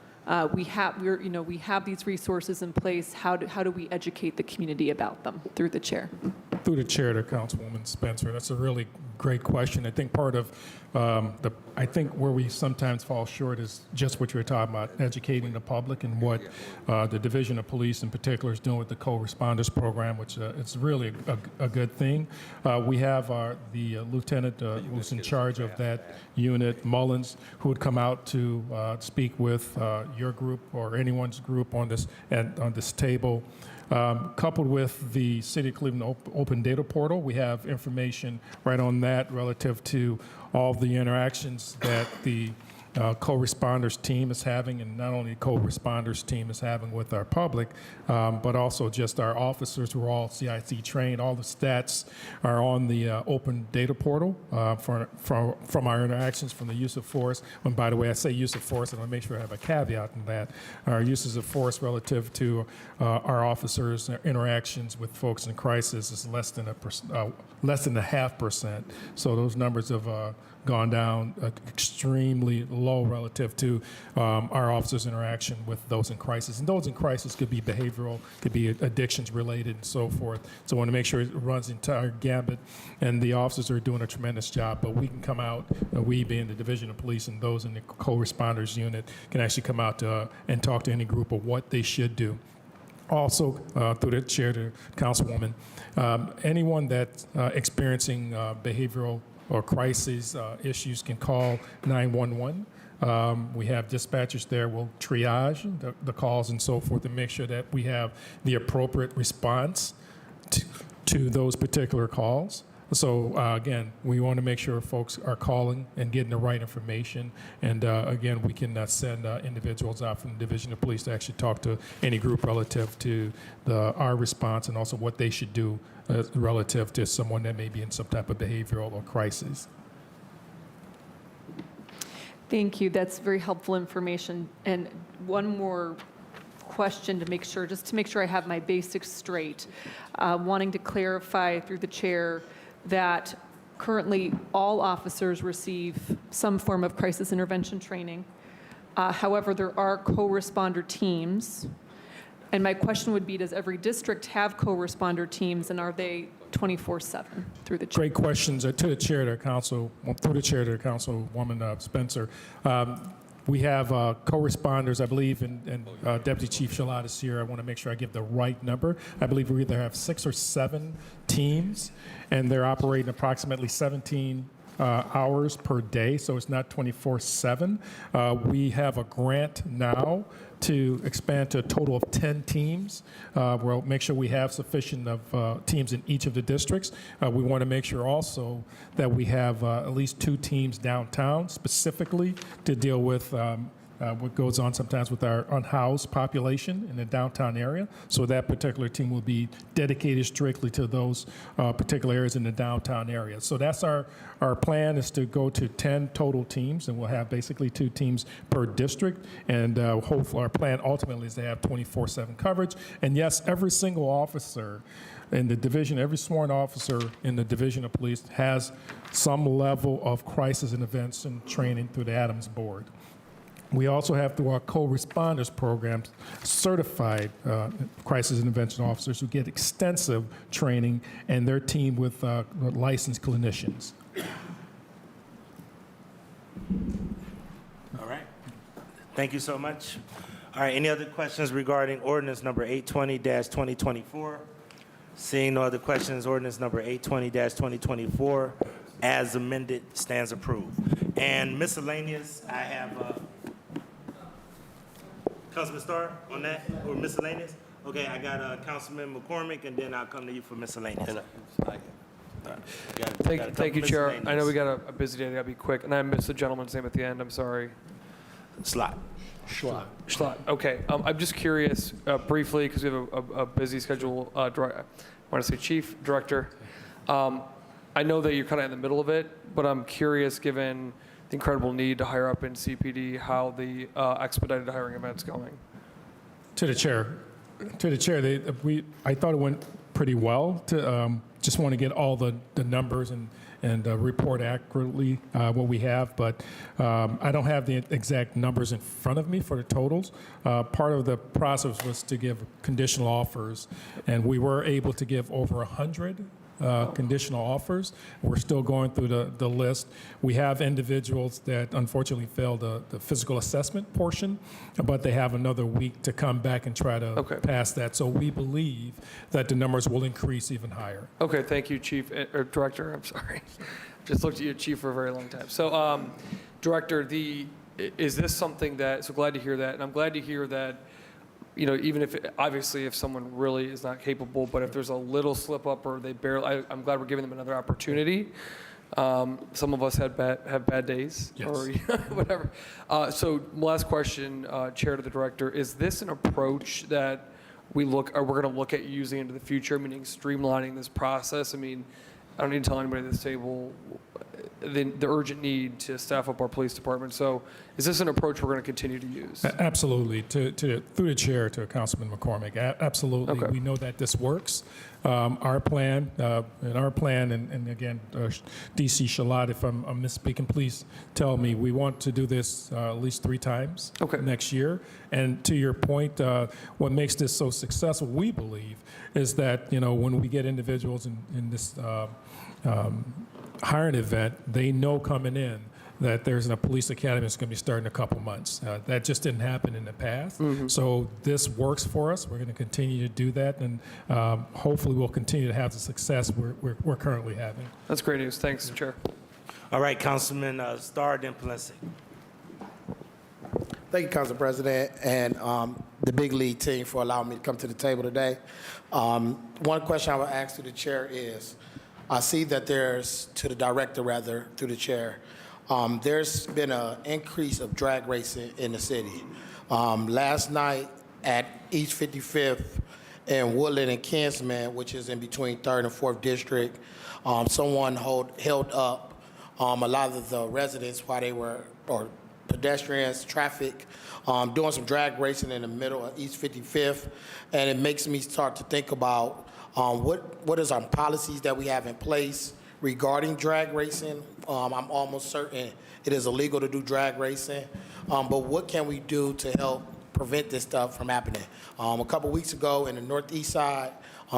Speaker 18: we have these resources in place. How do we educate the community about them? Through the chair.
Speaker 16: Through the chair to Councilwoman Spencer, that's a really great question. I think part of I think where we sometimes fall short is just what you're talking about, educating the public and what the Division of Police in particular is doing with the co-responders program, which it's really a good thing. We have the lieutenant who's in charge of that unit, Mullins, who would come out to speak with your group or anyone's group on this table. Coupled with the City of Cleveland Open Data Portal, we have information right on that relative to all the interactions that the co-responders team is having, and not only co-responders team is having with our public, but also just our officers who are all CIC trained. All the stats are on the open data portal from our interactions, from the use of force. And by the way, I say use of force, and I make sure I have a caveat in that. Our uses of force relative to our officers' interactions with folks in crisis is less than 0.5%. So those numbers have gone down extremely low relative to our officers' interaction with those in crisis. And those in crisis could be behavioral, could be addictions related, and so forth. So I want to make sure it runs the entire gambit, and the officers are doing a tremendous job. But we can come out, we being the Division of Police and those in the co-responders unit, can actually come out and talk to any group of what they should do. Also, through the chair to Councilwoman, anyone that's experiencing behavioral or crisis issues can call 911. We have dispatchers there. We'll triage the calls and so forth and make sure that we have the appropriate response to those particular calls. So again, we want to make sure folks are calling and getting the right information. And again, we can send individuals out from the Division of Police to actually talk to any group relative to our response and also what they should do relative to someone that may be in some type of behavioral or crisis.
Speaker 18: Thank you. That's very helpful information. And one more question to make sure, just to make sure I have my basics straight, wanting to clarify through the chair that currently all officers receive some form of crisis intervention training. However, there are co-responder teams. And my question would be, does every district have co-responder teams, and are they 24/7 through the chair?
Speaker 16: Great questions. To the chair to Council, through the chair to Councilwoman Spencer. We have co-responders, I believe, and Deputy Chief Shalat is here. I want to make sure I give the right number. I believe we either have 6 or 7 teams, and they're operating approximately 17 hours per day, so it's not 24/7. We have a grant now to expand to a total of 10 teams. We'll make sure we have sufficient of teams in each of the districts. We want to make sure also that we have at least 2 teams downtown specifically to deal with what goes on sometimes with our unhoused population in the downtown area. So that particular team will be dedicated strictly to those particular areas in the downtown area. So that's our plan, is to go to 10 total teams, and we'll have basically 2 teams per district. And hopefully our plan ultimately is to have 24/7 coverage. And yes, every single officer in the division, every sworn officer in the Division of Police has some level of crisis intervention training through the Adams Board. We also have, through our co-responders programs, certified crisis intervention officers who get extensive training, and their team with licensed clinicians.
Speaker 1: All right. Thank you so much. All right, any other questions regarding ordinance number 820-2024? Seeing no other questions, ordinance number 820-2024 as amended stands approved. And miscellaneous, I have Councilman Starr on that, or miscellaneous? Okay, I got Councilman McCormick, and then I'll come to you for miscellaneous.
Speaker 4: And
Speaker 12: Thank you, Chair. I know we got a busy day, I gotta be quick, and I missed the gentleman's name at the end, I'm sorry.
Speaker 1: Schlott.
Speaker 12: Schlott, okay. I'm just curious, briefly, because we have a busy schedule, I want to say Chief, Director. I know that you're kind of in the middle of it, but I'm curious, given the incredible need to hire up in CPD, how the expedited hiring event's going.
Speaker 16: To the chair, I thought it went pretty well. Just want to get all the numbers and report accurately what we have, but I don't have the exact numbers in front of me for the totals. Part of the process was to give conditional offers, and we were able to give over 100 conditional offers. We're still going through the list. We have individuals that unfortunately failed the physical assessment portion, but they have another week to come back and try to pass that. So we believe that the numbers will increase even higher.
Speaker 12: Okay, thank you, Chief, or Director, I'm sorry. Just looked at you, Chief, for a very long time. So, Director, is this something that, so glad to hear that, and I'm glad to hear that, you know, even if, obviously, if someone really is not capable, but if there's a little slip up or they barely, I'm glad we're giving them another opportunity. Some of us have bad days,
Speaker 16: yes,
Speaker 12: or you know, whatever. So last question, Chair to the Director, is this an approach that we're going to look at using into the future, meaning streamlining this process? I mean, I don't need to tell anybody at this table the urgent need to staff up our police department. So is this an approach we're going to continue to use?
Speaker 16: Absolutely. Through the chair to Councilman McCormick, absolutely.
Speaker 12: Okay.
Speaker 16: We know that this works. Our plan, and again, DC Shalad, if I'm misspeaking, please tell me. We want to do this at least 3 times next year. And to your point, what makes this so successful, we believe, is that, you know, when we get individuals in this hiring event, they know coming in that there's a police academy that's going to be starting in a couple months. That just didn't happen in the past. So this works for us. We're going to continue to do that, and hopefully we'll continue to have the success we're currently having.
Speaker 12: That's great news. Thanks, Chair.
Speaker 1: All right, Councilman Starr, then Palencia.
Speaker 19: Thank you, Council President, and the Big League team for allowing me to come to the table today. One question I would ask to the chair is, I see that there's, to the director rather, through the chair, there's been an increase of drag racing in the city. Last night at East 55th and Woodland and Kinsman, which is in between 3rd and 4th District, someone held up a lot of the residents while they were, or pedestrians, traffic, doing some drag racing in the middle of East 55th, and it makes me start to think about what is our policies that we have in place regarding drag racing. I'm almost certain it is illegal to do drag racing, but what can we do to help prevent this stuff from happening? A couple weeks ago in the northeast side,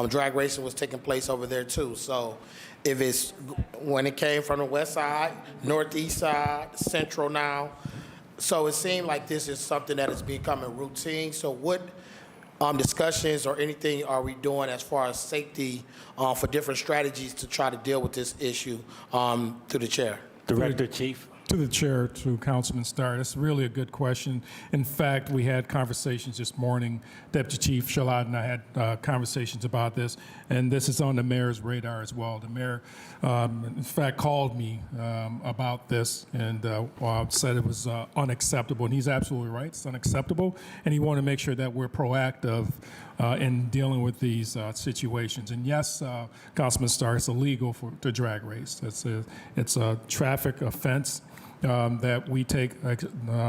Speaker 19: drag racing was taking place over there too. So if it's, when it came from the west side, northeast side, central now, so it seemed like this is something that is becoming routine. So what discussions or anything are we doing as far as safety for different strategies to try to deal with this issue? To the chair.
Speaker 1: Director, Chief.
Speaker 16: To the chair, to Councilman Starr, that's really a good question. In fact, we had conversations this morning. Deputy Chief Shalad and I had conversations about this, and this is on the mayor's radar as well. The mayor, in fact, called me about this and said it was unacceptable, and he's absolutely right. It's unacceptable, and he wanted to make sure that we're proactive in dealing with these situations. And yes, Councilman Starr, it's illegal to drag race. It's a traffic offense that we take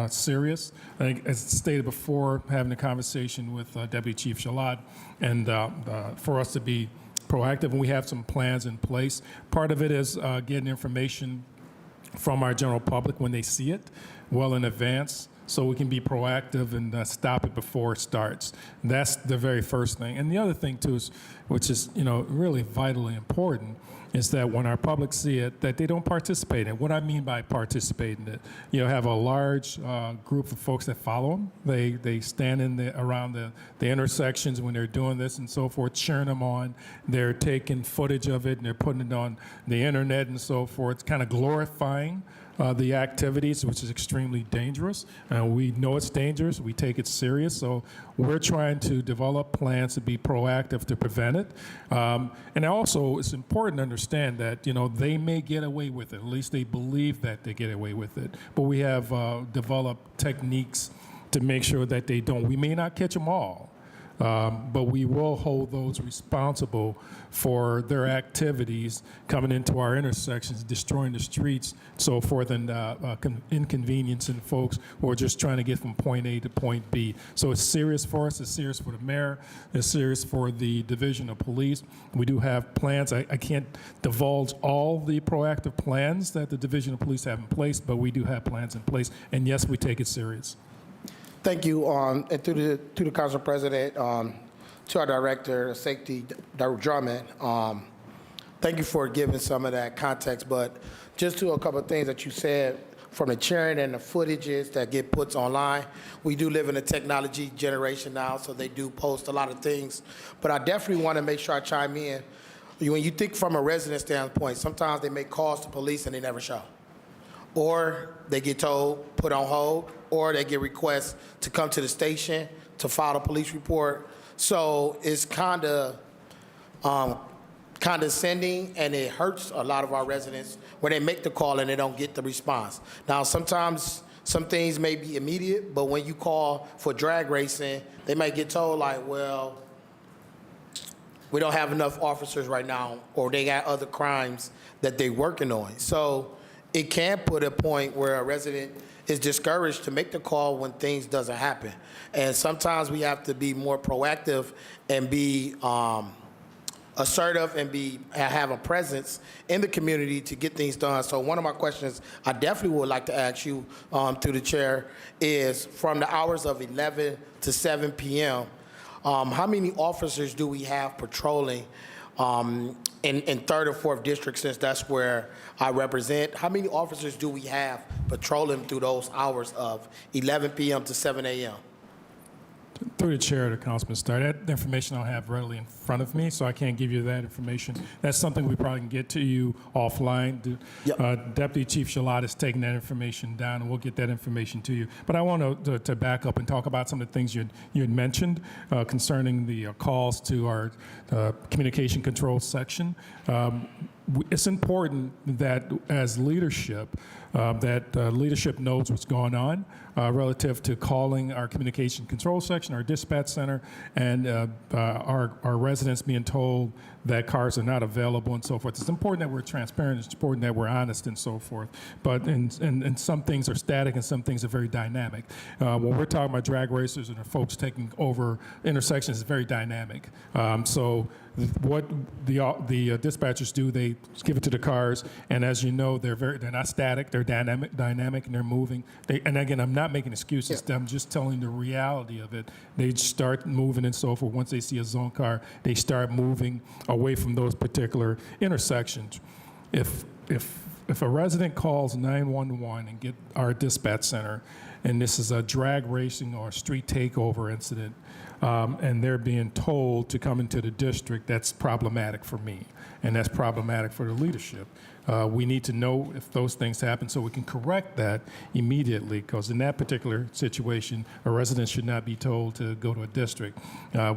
Speaker 16: serious. I think, as stated before, having a conversation with Deputy Chief Shalad, and for us to be proactive, and we have some plans in place. Part of it is getting information from our general public when they see it well in advance, so we can be proactive and stop it before it starts. That's the very first thing. And the other thing too is, which is really vitally important, is that when our public see it, that they don't participate in it. What I mean by participate in it, have a large group of folks that follow them. They stand around the intersections when they're doing this and so forth, cheering them on. They're taking footage of it and they're putting it on the internet and so forth, kind of glorifying the activities, which is extremely dangerous. We know it's dangerous. We take it serious. So we're trying to develop plans to be proactive to prevent it. And also, it's important to understand that, they may get away with it. At least they believe that they get away with it. But we have developed techniques to make sure that they don't. We may not catch them all. But we will hold those responsible for their activities coming into our intersections, destroying the streets, so forth, and inconveniencing folks who are just trying to get from point A to point B. So it's serious for us. It's serious for the mayor. It's serious for the Division of Police. We do have plans. I can't divulge all the proactive plans that the Division of Police have in place, but we do have plans in place. And yes, we take it serious.
Speaker 19: Thank you. And to the Council President, to our Director of Safety, Dr. Drummond, thank you for giving some of that context. But just to a couple of things that you said from the cheering and the footages that get put online, we do live in a technology generation now, so they do post a lot of things. But I definitely want to make sure I chime in. When you think from a resident standpoint, sometimes they make calls to police and they never show. Or they get told, put on hold, or they get requests to come to the station to file a police report. So it's kind of condescending, and it hurts a lot of our residents when they make the call and they don't get the response. Now, sometimes some things may be immediate, but when you call for drag racing, they might get told like, well, we don't have enough officers right now, or they got other crimes that they're working on. So it can put a point where a resident is discouraged to make the call when things doesn't happen. And sometimes we have to be more proactive and be assertive and have a presence in the community to get things done. So one of my questions I definitely would like to ask you through the chair is, from the hours of 11 to 7 p.m., how many officers do we have patrolling in 3rd or 4th District, since that's where I represent? How many officers do we have patrolling through those hours of 11 p.m. to 7 a.m.?
Speaker 16: Through the chair to Councilman Starr, that information I don't have readily in front of me, so I can't give you that information. That's something we probably can get to you offline. Deputy Chief Shalat is taking that information down, and we'll get that information to you. But I want to back up and talk about some of the things you had mentioned concerning the calls to our communication control section. It's important that as leadership, leadership knows what's going on relative to calling our communication control section, our dispatch center, and our residents being told that cars are not available and so forth. It's important that we're transparent. It's important that we're honest and so forth. But and some things are static and some things are very dynamic. When we're talking about drag racers and folks taking over intersections, it's very dynamic. So what the dispatchers do, they give it to the cars, and as you know, they're not static. They're dynamic, and they're moving. And again, I'm not making excuses. I'm just telling the reality of it. They start moving and so forth. Once they see a zone car, they start moving away from those particular intersections. If a resident calls 911 and get our dispatch center, and this is a drag racing or a street takeover incident, and they're being told to come into the district, that's problematic for me, and that's problematic for the leadership. We need to know if those things happen so we can correct that immediately, because in that particular situation, a resident should not be told to go to a district.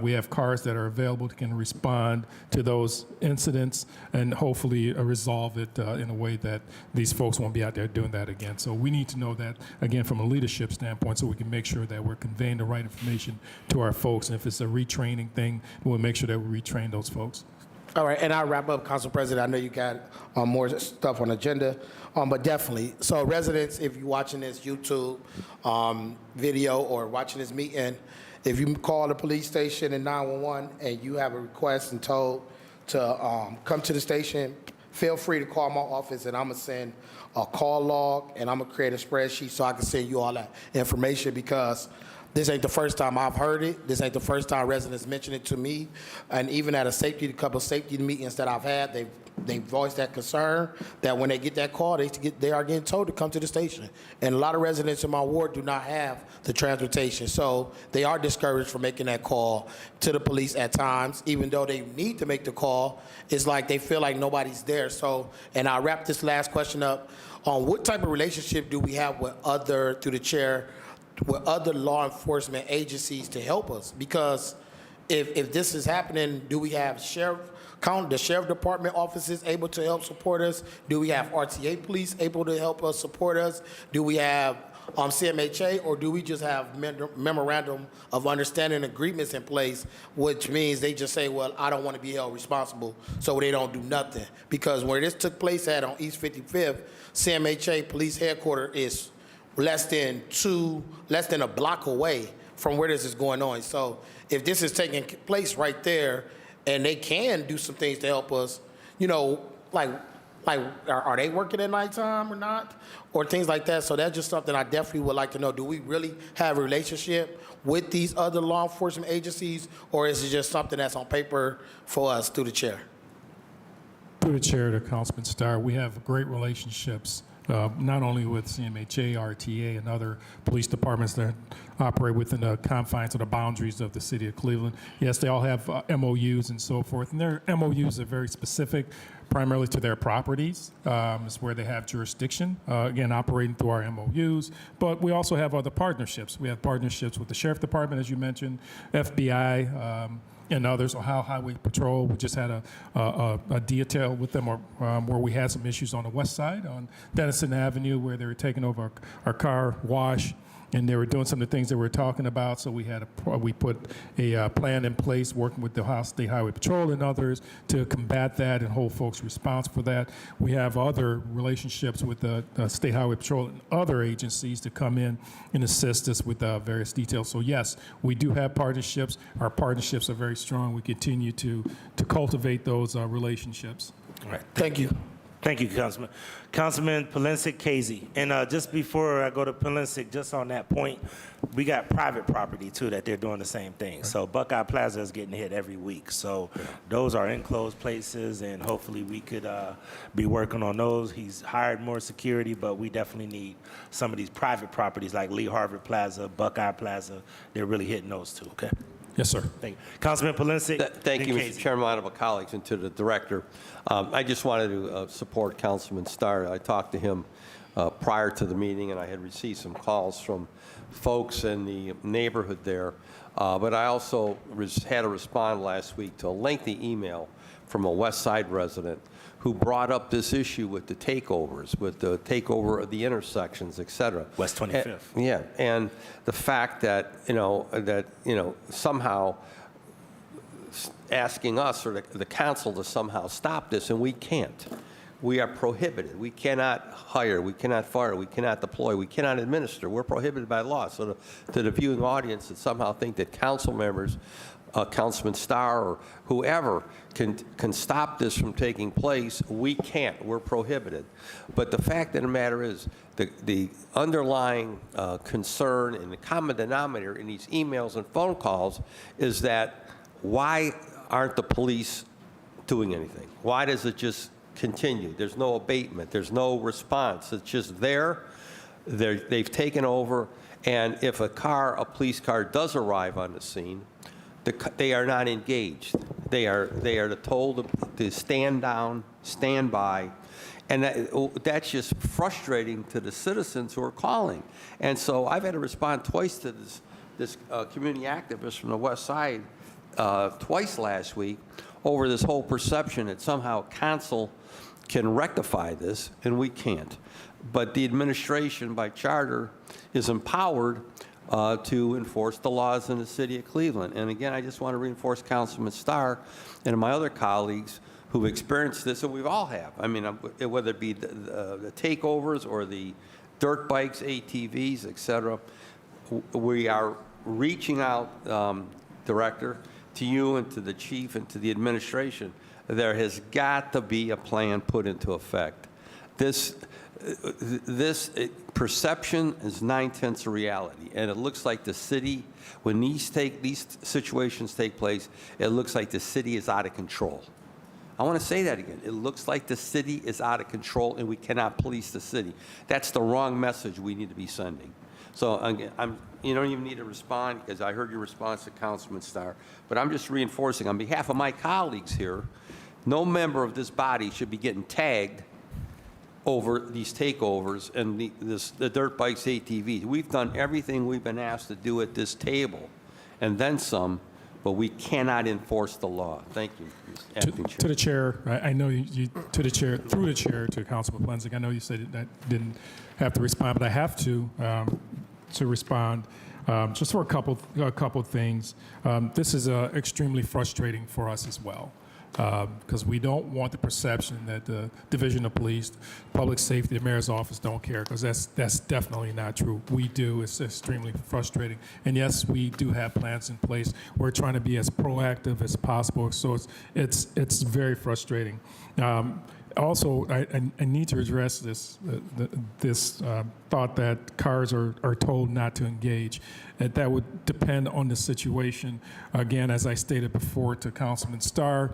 Speaker 16: We have cars that are available that can respond to those incidents and hopefully resolve it in a way that these folks won't be out there doing that again. So we need to know that, again, from a leadership standpoint, so we can make sure that we're conveying the right information to our folks. And if it's a retraining thing, we'll make sure that we retrain those folks.
Speaker 19: All right, and I'll wrap up, Council President. I know you got more stuff on the agenda, but definitely. So residents, if you're watching this YouTube video or watching this meeting, if you call the police station in 911 and you have a request and told to come to the station, feel free to call my office, and I'm going to send a call log, and I'm going to create a spreadsheet so I can send you all that information, because This ain't the first time I've heard it. This ain't the first time residents mention it to me. And even at a couple of safety meetings that I've had, they voiced that concern that when they get that call, they are getting told to come to the station. And a lot of residents in my ward do not have the transportation. So they are discouraged from making that call to the police at times, even though they need to make the call. It's like they feel like nobody's there. So, and I'll wrap this last question up on what type of relationship do we have with through the chair, with other law enforcement agencies to help us? Because if this is happening, do we have the sheriff department offices able to help support us? Do we have RTA police able to help us support us? Do we have CMHA, or do we just have memorandum of understanding agreements in place, which means they just say, well, I don't want to be held responsible, so they don't do nothing? Because where this took place at on East 55th, CMHA police headquarters is less than a block away from where this is going on. So if this is taking place right there, and they can do some things to help us, are they working at nighttime or not, or things like that? So that's just something I definitely would like to know. Do we really have a relationship with these other law enforcement agencies, or is it just something that's on paper for us through the chair?
Speaker 16: Through the chair to Councilman Starr, we have great relationships, not only with CMHA, RTA, and other police departments that operate within the confines of the boundaries of the city of Cleveland. Yes, they all have MOUs and so forth, and their MOUs are very specific, primarily to their properties. It's where they have jurisdiction, again, operating through our MOUs. But we also have other partnerships. We have partnerships with the Sheriff Department, as you mentioned, FBI, and others. Ohio Highway Patrol, we just had a detail with them where we had some issues on the west side, on Denison Avenue, where they were taking over our car wash, and they were doing some of the things that we were talking about. So we put a plan in place, working with the Ohio State Highway Patrol and others to combat that and hold folks responsible for that. We have other relationships with the State Highway Patrol and other agencies to come in and assist us with various details. So yes, we do have partnerships. Our partnerships are very strong. We continue to cultivate those relationships.
Speaker 1: All right.
Speaker 19: Thank you.
Speaker 1: Thank you, Councilman. Councilman Polensek Casey. And just before I go to Polensek, just on that point, we got private property, too, that they're doing the same thing. So Buckeye Plaza is getting hit every week. So those are enclosed places, and hopefully we could be working on those. He's hired more security, but we definitely need some of these private properties like Lee Harvard Plaza, Buckeye Plaza. They're really hitting those, too, okay?
Speaker 16: Yes, sir.
Speaker 1: Thank you. Councilman Polensek.
Speaker 4: Thank you,
Speaker 1: Casey.
Speaker 4: Mr. Chairman, honorable colleagues, and to the director. I just wanted to support Councilman Starr. I talked to him prior to the meeting, and I had received some calls from folks in the neighborhood there. But I also had to respond last week to a lengthy email from a West Side resident who brought up this issue with the takeovers, with the takeover of the intersections, et cetera.
Speaker 1: West 25th.
Speaker 4: Yeah, and the fact that, somehow asking us or the council to somehow stop this, and we can't. We are prohibited. We cannot hire, we cannot fire, we cannot deploy, we cannot administer. We're prohibited by law. So to the viewing audience that somehow think that council members, Councilman Starr or whoever can stop this from taking place, we can't. We're prohibited. But the fact of the matter is the underlying concern and the common denominator in these emails and phone calls is that why aren't the police doing anything? Why does it just continue? There's no abatement. There's no response. It's just there. They've taken over. And if a police car does arrive on the scene, they are not engaged. They are told to stand down, stand by, and that's just frustrating to the citizens who are calling. And so I've had to respond twice to this community activist from the West Side, twice last week, over this whole perception that somehow council can rectify this, and we can't. But the administration, by charter, is empowered to enforce the laws in the city of Cleveland. And again, I just want to reinforce Councilman Starr and my other colleagues who've experienced this, and we all have. I mean, whether it be the takeovers or the dirt bikes, ATVs, et cetera, we are reaching out, Director, to you and to the chief and to the administration. There has got to be a plan put into effect. perception is 9/10 of reality, and it looks like the city, when these situations take place, it looks like the city is out of control. I want to say that again. It looks like the city is out of control and we cannot police the city. That's the wrong message we need to be sending. So you don't even need to respond because I heard your response to Councilman Starr, but I'm just reinforcing on behalf of my colleagues here, no member of this body should be getting tagged over these takeovers and the dirt bikes, ATVs. We've done everything we've been asked to do at this table and then some, but we cannot enforce the law. Thank you, Mr. Acting Chair.
Speaker 16: To the chair, I know you to the chair, through the chair to Councilman Plenzik. I know you said that didn't have to respond, but I have to respond just for a couple things. This is extremely frustrating for us as well. Because we don't want the perception that the Division of Police, Public Safety, the Mayor's Office don't care, because that's definitely not true. We do. It's extremely frustrating. And yes, we do have plans in place. We're trying to be as proactive as possible, so it's very frustrating. Also, I need to address this thought that cars are told not to engage. That would depend on the situation. Again, as I stated before to Councilman Starr,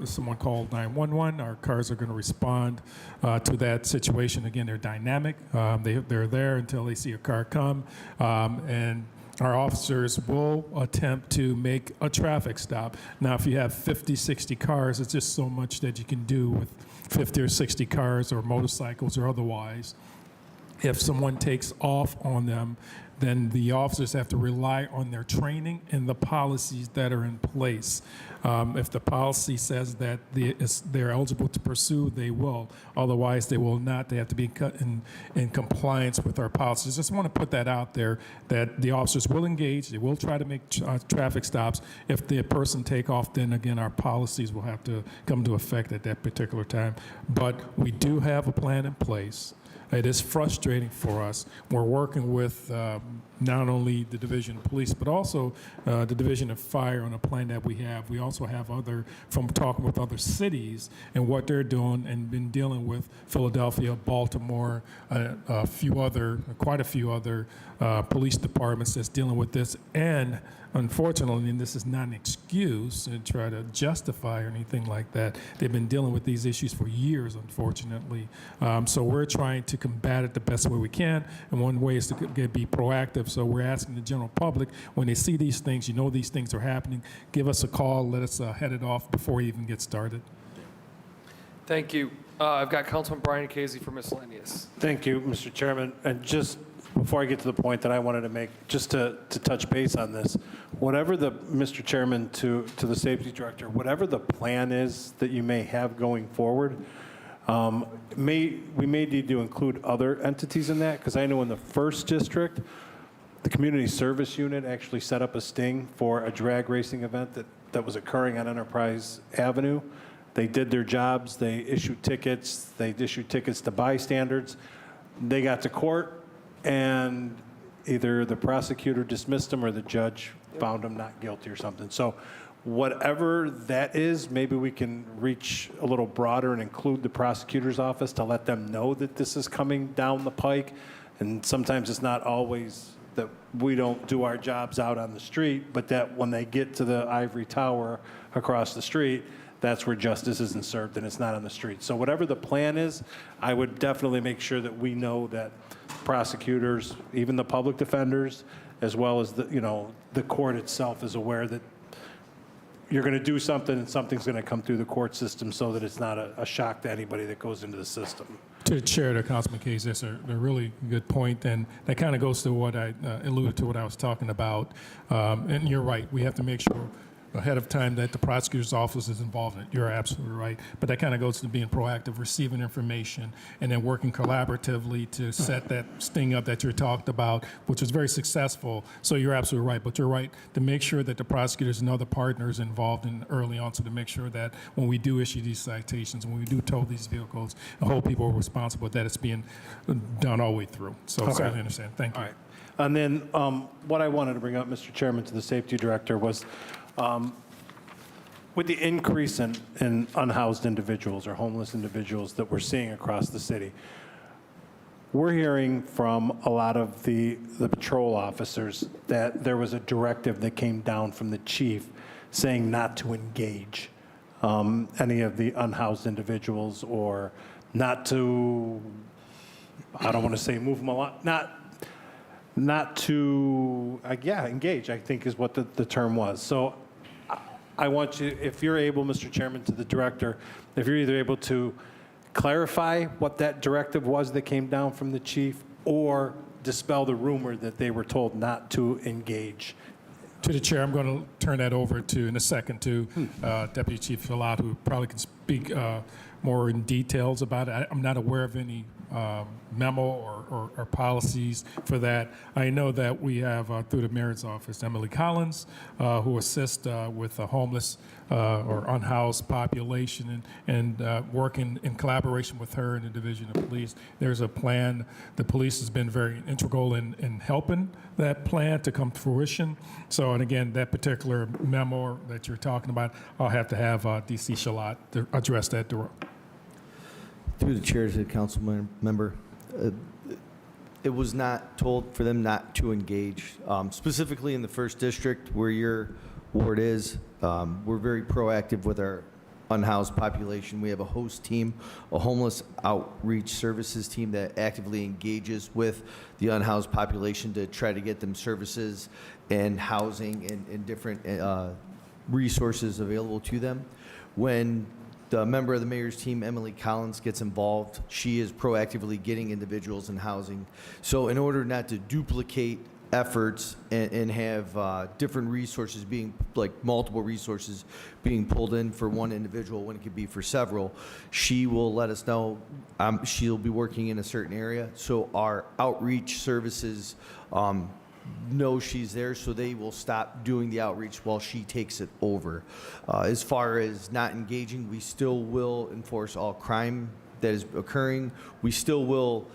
Speaker 16: someone called 911. Our cars are going to respond to that situation. Again, they're dynamic. They're there until they see a car come, and our officers will attempt to make a traffic stop. Now, if you have 50, 60 cars, it's just so much that you can do with 50 or 60 cars or motorcycles or otherwise. If someone takes off on them, then the officers have to rely on their training and the policies that are in place. If the policy says that they're eligible to pursue, they will. Otherwise, they will not. They have to be in compliance with our policies. Just want to put that out there, that the officers will engage. They will try to make traffic stops. If the person take off, then again, our policies will have to come to effect at that particular time. But we do have a plan in place. It is frustrating for us. We're working with not only the Division of Police, but also the Division of Fire on a plan that we have. We also have from talking with other cities and what they're doing and been dealing with Philadelphia, Baltimore, quite a few other police departments that's dealing with this. And unfortunately, and this is not an excuse to try to justify or anything like that, they've been dealing with these issues for years, unfortunately. So we're trying to combat it the best way we can, and one way is to be proactive. So we're asking the general public, when they see these things, these things are happening, give us a call, let us head it off before we even get started.
Speaker 12: Thank you. I've got Councilman Brian Casey for miscellaneous.
Speaker 10: Thank you, Mr. Chairman. And just before I get to the point that I wanted to make, just to touch base on this, whatever Mr. Chairman, to the Safety Director, whatever the plan is that you may have going forward, we may need to include other entities in that, because I know in the 1st District, the Community Service Unit actually set up a sting for a drag racing event that was occurring on Enterprise Avenue. They did their jobs. They issued tickets. They issued tickets to bystanders. They got to court, and either the prosecutor dismissed them or the judge found them not guilty or something. So whatever that is, maybe we can reach a little broader and include the prosecutor's office to let them know that this is coming down the pike. And sometimes it's not always that we don't do our jobs out on the street, but that when they get to the ivory tower across the street, that's where justice isn't served and it's not on the street. So whatever the plan is, I would definitely make sure that we know that prosecutors, even the public defenders, as well as the court itself is aware that you're going to do something and something's going to come through the court system, so that it's not a shock to anybody that goes into the system.
Speaker 16: To the chair, to Councilman Case, that's a really good point, and that kind of goes to what I alluded to, what I was talking about. And you're right, we have to make sure ahead of time that the prosecutor's office is involved in it. You're absolutely right. But that kind of goes to being proactive, receiving information, and then working collaboratively to set that sting up that you talked about, which was very successful. So you're absolutely right. But you're right to make sure that the prosecutors and other partners involved in early on, so to make sure that when we do issue these citations, when we do tow these vehicles, and hold people responsible, that it's being done all the way through. So I certainly understand. Thank you.
Speaker 10: All right. And then what I wanted to bring up, Mr. Chairman, to the Safety Director was, with the increase in unhoused individuals or homeless individuals that we're seeing across the city, we're hearing from a lot of the patrol officers that there was a directive that came down from the chief saying not to engage any of the unhoused individuals, or not to, I don't want to say move them along, not to, engage, I think is what the term was. So I want you, if you're able, Mr. Chairman, to the director, if you're either able to clarify what that directive was that came down from the chief, or dispel the rumor that they were told not to engage.
Speaker 16: To the chair, I'm going to turn that over to, in a second, to Deputy Chief Shalat, who probably can speak more in details about it. I'm not aware of any memo or policies for that. I know that we have, through the mayor's office, Emily Collins, who assists with the homeless or unhoused population, and working in collaboration with her and the Division of Police. There's a plan. The police has been very integral in helping that plan to come to fruition. So, and again, that particular memo that you're talking about, I'll have to have DC Shalat to address that.
Speaker 20: Through the chair to the council member, it was not told for them not to engage. Specifically in the 1st District, where your ward is, we're very proactive with our unhoused population. We have a host team, a homeless outreach services team that actively engages with the unhoused population to try to get them services and housing and different resources available to them. When the member of the mayor's team, Emily Collins, gets involved, she is proactively getting individuals in housing. So in order not to duplicate efforts and have different resources being, like multiple resources being pulled in for one individual when it could be for several, she will let us know she'll be working in a certain area. So our outreach services know she's there, so they will stop doing the outreach while she takes it over. As far as not engaging, we still will enforce all crime that is occurring. We still will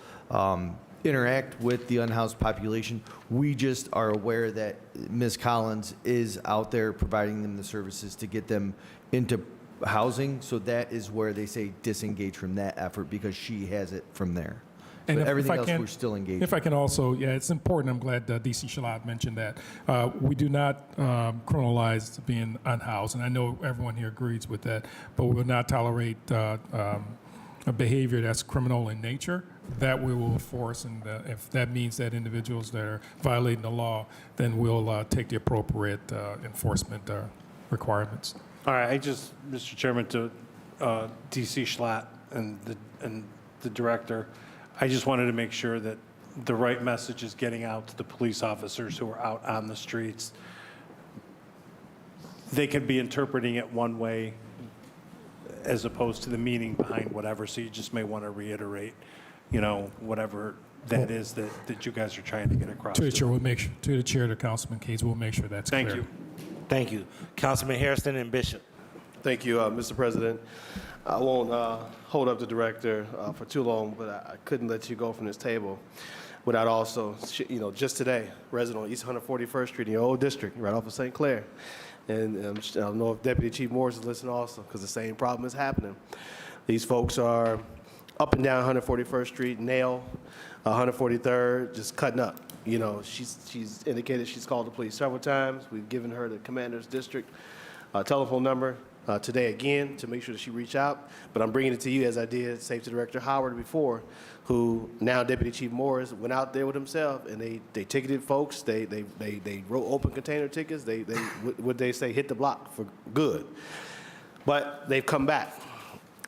Speaker 20: interact with the unhoused population. We just are aware that Ms. Collins is out there providing them the services to get them into housing. So that is where they say disengage from that effort, because she has it from there.
Speaker 16: And
Speaker 20: But
Speaker 16: if
Speaker 20: everything
Speaker 16: I
Speaker 20: else,
Speaker 16: can-
Speaker 20: we're still engaged.
Speaker 16: If I can also, yeah, it's important. I'm glad DC Shalat mentioned that. We do not criminalize being unhoused, and I know everyone here agrees with that, but we will not tolerate a behavior that's criminal in nature. That we will enforce, and if that means that individuals that are violating the law, then we'll take the appropriate enforcement requirements.
Speaker 10: All right, Mr. Chairman, to DC Schlatt and the director, I just wanted to make sure that the right message is getting out to the police officers who are out on the streets. They could be interpreting it one way as opposed to the meaning behind whatever, so you just may want to reiterate, whatever that is that you guys are trying to get across.
Speaker 16: To the chair, we'll make sure, to the chair, to Councilman Case, we'll make sure that's clear.
Speaker 1: Thank you. Thank you. Councilman Harrison and Bishop.
Speaker 21: Thank you, Mr. President. I won't hold up the director for too long, but I couldn't let you go from this table without also, just today, resident on East 141st Street in your old district, right off of St. Clair. And I don't know if Deputy Chief Morris is listening also, because the same problem is happening. These folks are up and down 141st Street, Nail, 143rd, just cutting up. She's indicated she's called the police several times. We've given her the commander's district telephone number today again to make sure that she reach out. But I'm bringing it to you as I did Safety Director Howard before, who now Deputy Chief Morris went out there with himself, and they ticketed folks. They wrote open container tickets. They what they say, hit the block for good. But they've come back.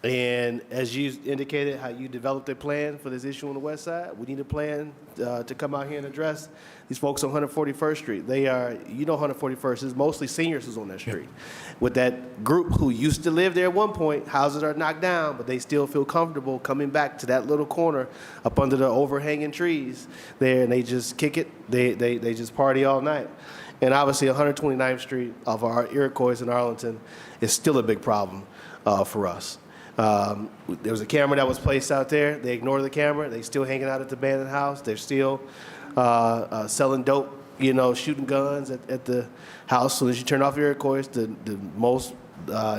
Speaker 21: And as you indicated, how you developed a plan for this issue on the west side, we need a plan to come out here and address these folks on 141st Street. They are, 141st is mostly seniors who's on that street. With that group who used to live there at one point, houses are knocked down, but they still feel comfortable coming back to that little corner up under the overhanging trees there, and they just kick it. They just party all night. And obviously 129th Street of our Iroquois in Arlington is still a big problem for us. There was a camera that was placed out there. They ignored the camera. They still hanging out at the abandoned house. They're still selling dope, shooting guns at the house. So as you turn off Iroquois, the most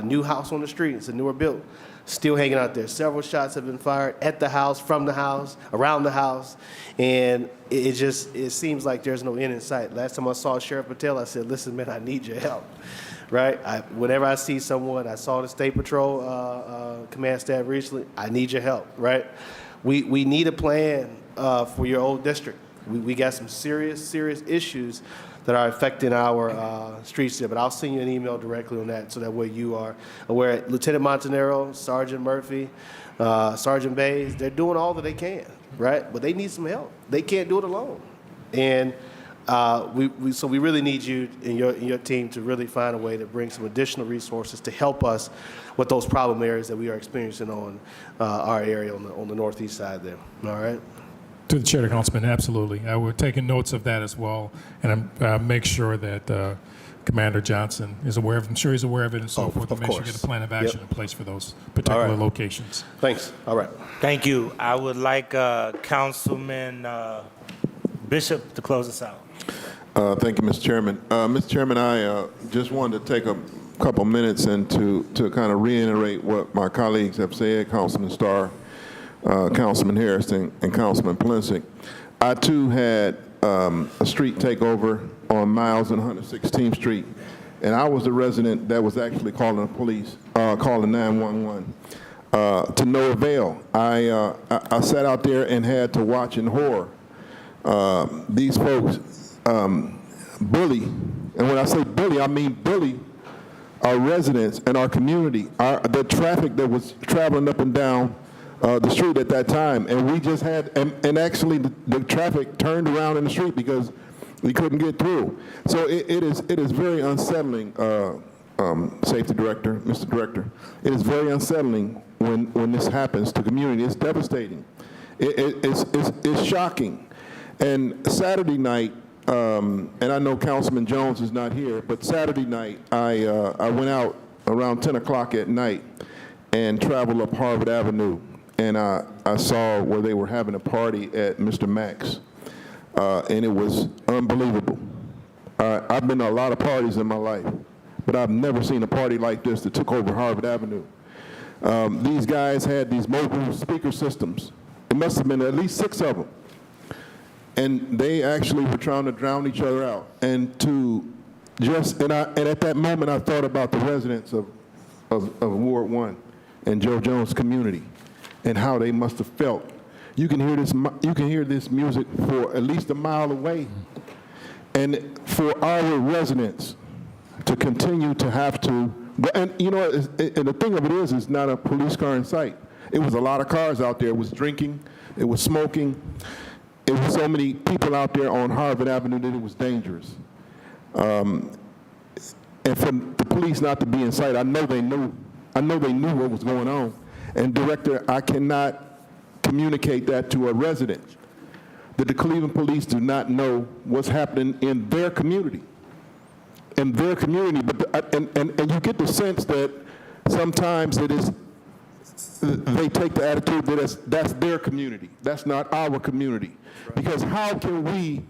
Speaker 21: new house on the street. It's a newer built. still hanging out there. Several shots have been fired at the house, from the house, around the house, and it seems like there's no end in sight. Last time I saw Sheriff Patel, I said, listen, man, I need your help, right? Whenever I see someone, I saw the State Patrol Command Staff recently, I need your help, right? We need a plan for your old district. We got some serious issues that are affecting our streets there, but I'll send you an email directly on that so that way you are aware. Lieutenant Montanero, Sergeant Murphy, Sergeant Bays, they're doing all that they can, right? But they need some help. They can't do it alone. And so we really need you and your team to really find a way to bring some additional resources to help us with those problem areas that we are experiencing on our area on the northeast side there, all right?
Speaker 16: To the chair, Councilman, absolutely. We're taking notes of that as well, and make sure that Commander Johnson is aware of it. I'm sure he's aware of it and so forth, to make sure you get a plan of action in place for those particular locations.
Speaker 21: Thanks. All right.
Speaker 1: Thank you. I would like Councilman Bishop to close us out.
Speaker 2: Thank you, Mr. Chairman. Mr. Chairman, I just wanted to take a couple minutes and to kind of reiterate what my colleagues have said, Councilman Starr, Councilman Harrison, and Councilman Plinsick. I, too, had a street takeover on Miles and 116th Street, and I was the resident that was actually calling the police, calling 911. To no avail. I sat out there and had to watch in horror these folks bully, and when I say bully, I mean bully our residents and our community, the traffic that was traveling up and down the street at that time, and we just had, and actually the traffic turned around in the street because we couldn't get through. So it is very unsettling, Safety Director, Mr. Director. It is very unsettling when this happens to community. It's devastating. It's shocking. And Saturday night, and I know Councilman Jones is not here, but Saturday night I went out around 10 o'clock at night and traveled up Harvard Avenue. And I saw where they were having a party at Mr. Mack's, and it was unbelievable. I've been to a lot of parties in my life, but I've never seen a party like this that took over Harvard Avenue. These guys had these mobile speaker systems. It must have been at least 6 of them. And they actually were trying to drown each other out. And at that moment, I thought about the residents of Ward 1 and Joe Jones community, and how they must have felt. You can hear this music for at least a mile away. And for our residents to continue to have to, and you know, and the thing of it is, it's not a police car in sight. It was a lot of cars out there. It was drinking, it was smoking. It was so many people out there on Harvard Avenue that it was dangerous. And for the police not to be in sight, I know they knew what was going on. And Director, I cannot communicate that to a resident, that the Cleveland Police do not know what's happening in their community. In their community, but and you get the sense that sometimes they take the attitude that that's their community, that's not our community. Because how can we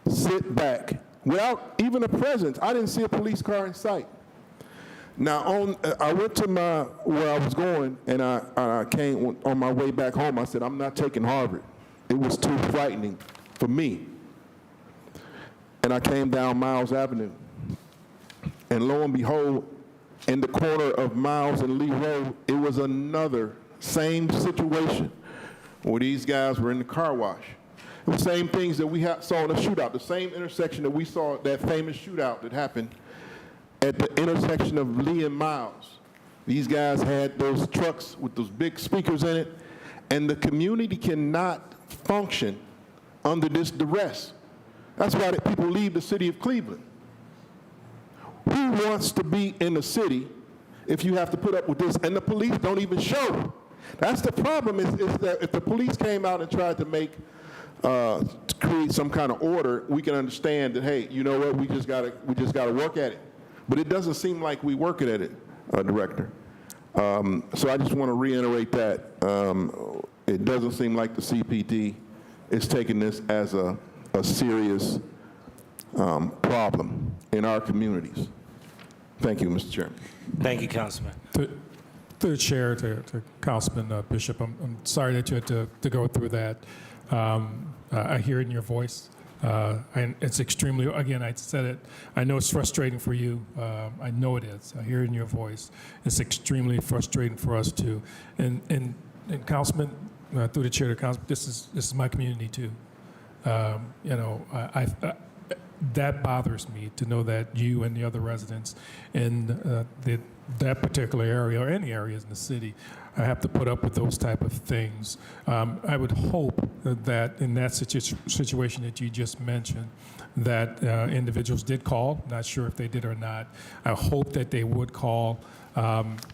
Speaker 2: sit back without even a presence? I didn't see a police car in sight. Now, I went to where I was going, and I came on my way back home. I said, I'm not taking Harvard. It was too frightening for me. And I came down Miles Avenue. And lo and behold, in the corner of Miles and Lee Road, it was another same situation where these guys were in the car wash. It was the same things that we saw in the shootout, the same intersection that we saw, that famous shootout that happened at the intersection of Lee and Miles. These guys had those trucks with those big speakers in it, and the community cannot function under this duress. That's why people leave the city of Cleveland. Who wants to be in the city if you have to put up with this? And the police don't even show. That's the problem, is that if the police came out and tried to to create some kind of order, we can understand that, hey, you know what, we just gotta work at it. But it doesn't seem like we working at it, Director. So I just want to reiterate that. It doesn't seem like the CPD is taking this as a serious problem in our communities. Thank you, Mr. Chairman.
Speaker 1: Thank you, Councilman.
Speaker 16: Through the chair to Councilman Bishop, I'm sorry that you had to go through that. I hear it in your voice. And it's extremely, again, I said it, I know it's frustrating for you. I know it is. I hear it in your voice. It's extremely frustrating for us too. And Councilman, through the chair to Councilman, this is my community too. You know, that bothers me to know that you and the other residents in that particular area or any areas in the city have to put up with those type of things. I would hope that in that situation that you just mentioned, that individuals did call. Not sure if they did or not. I hope that they would call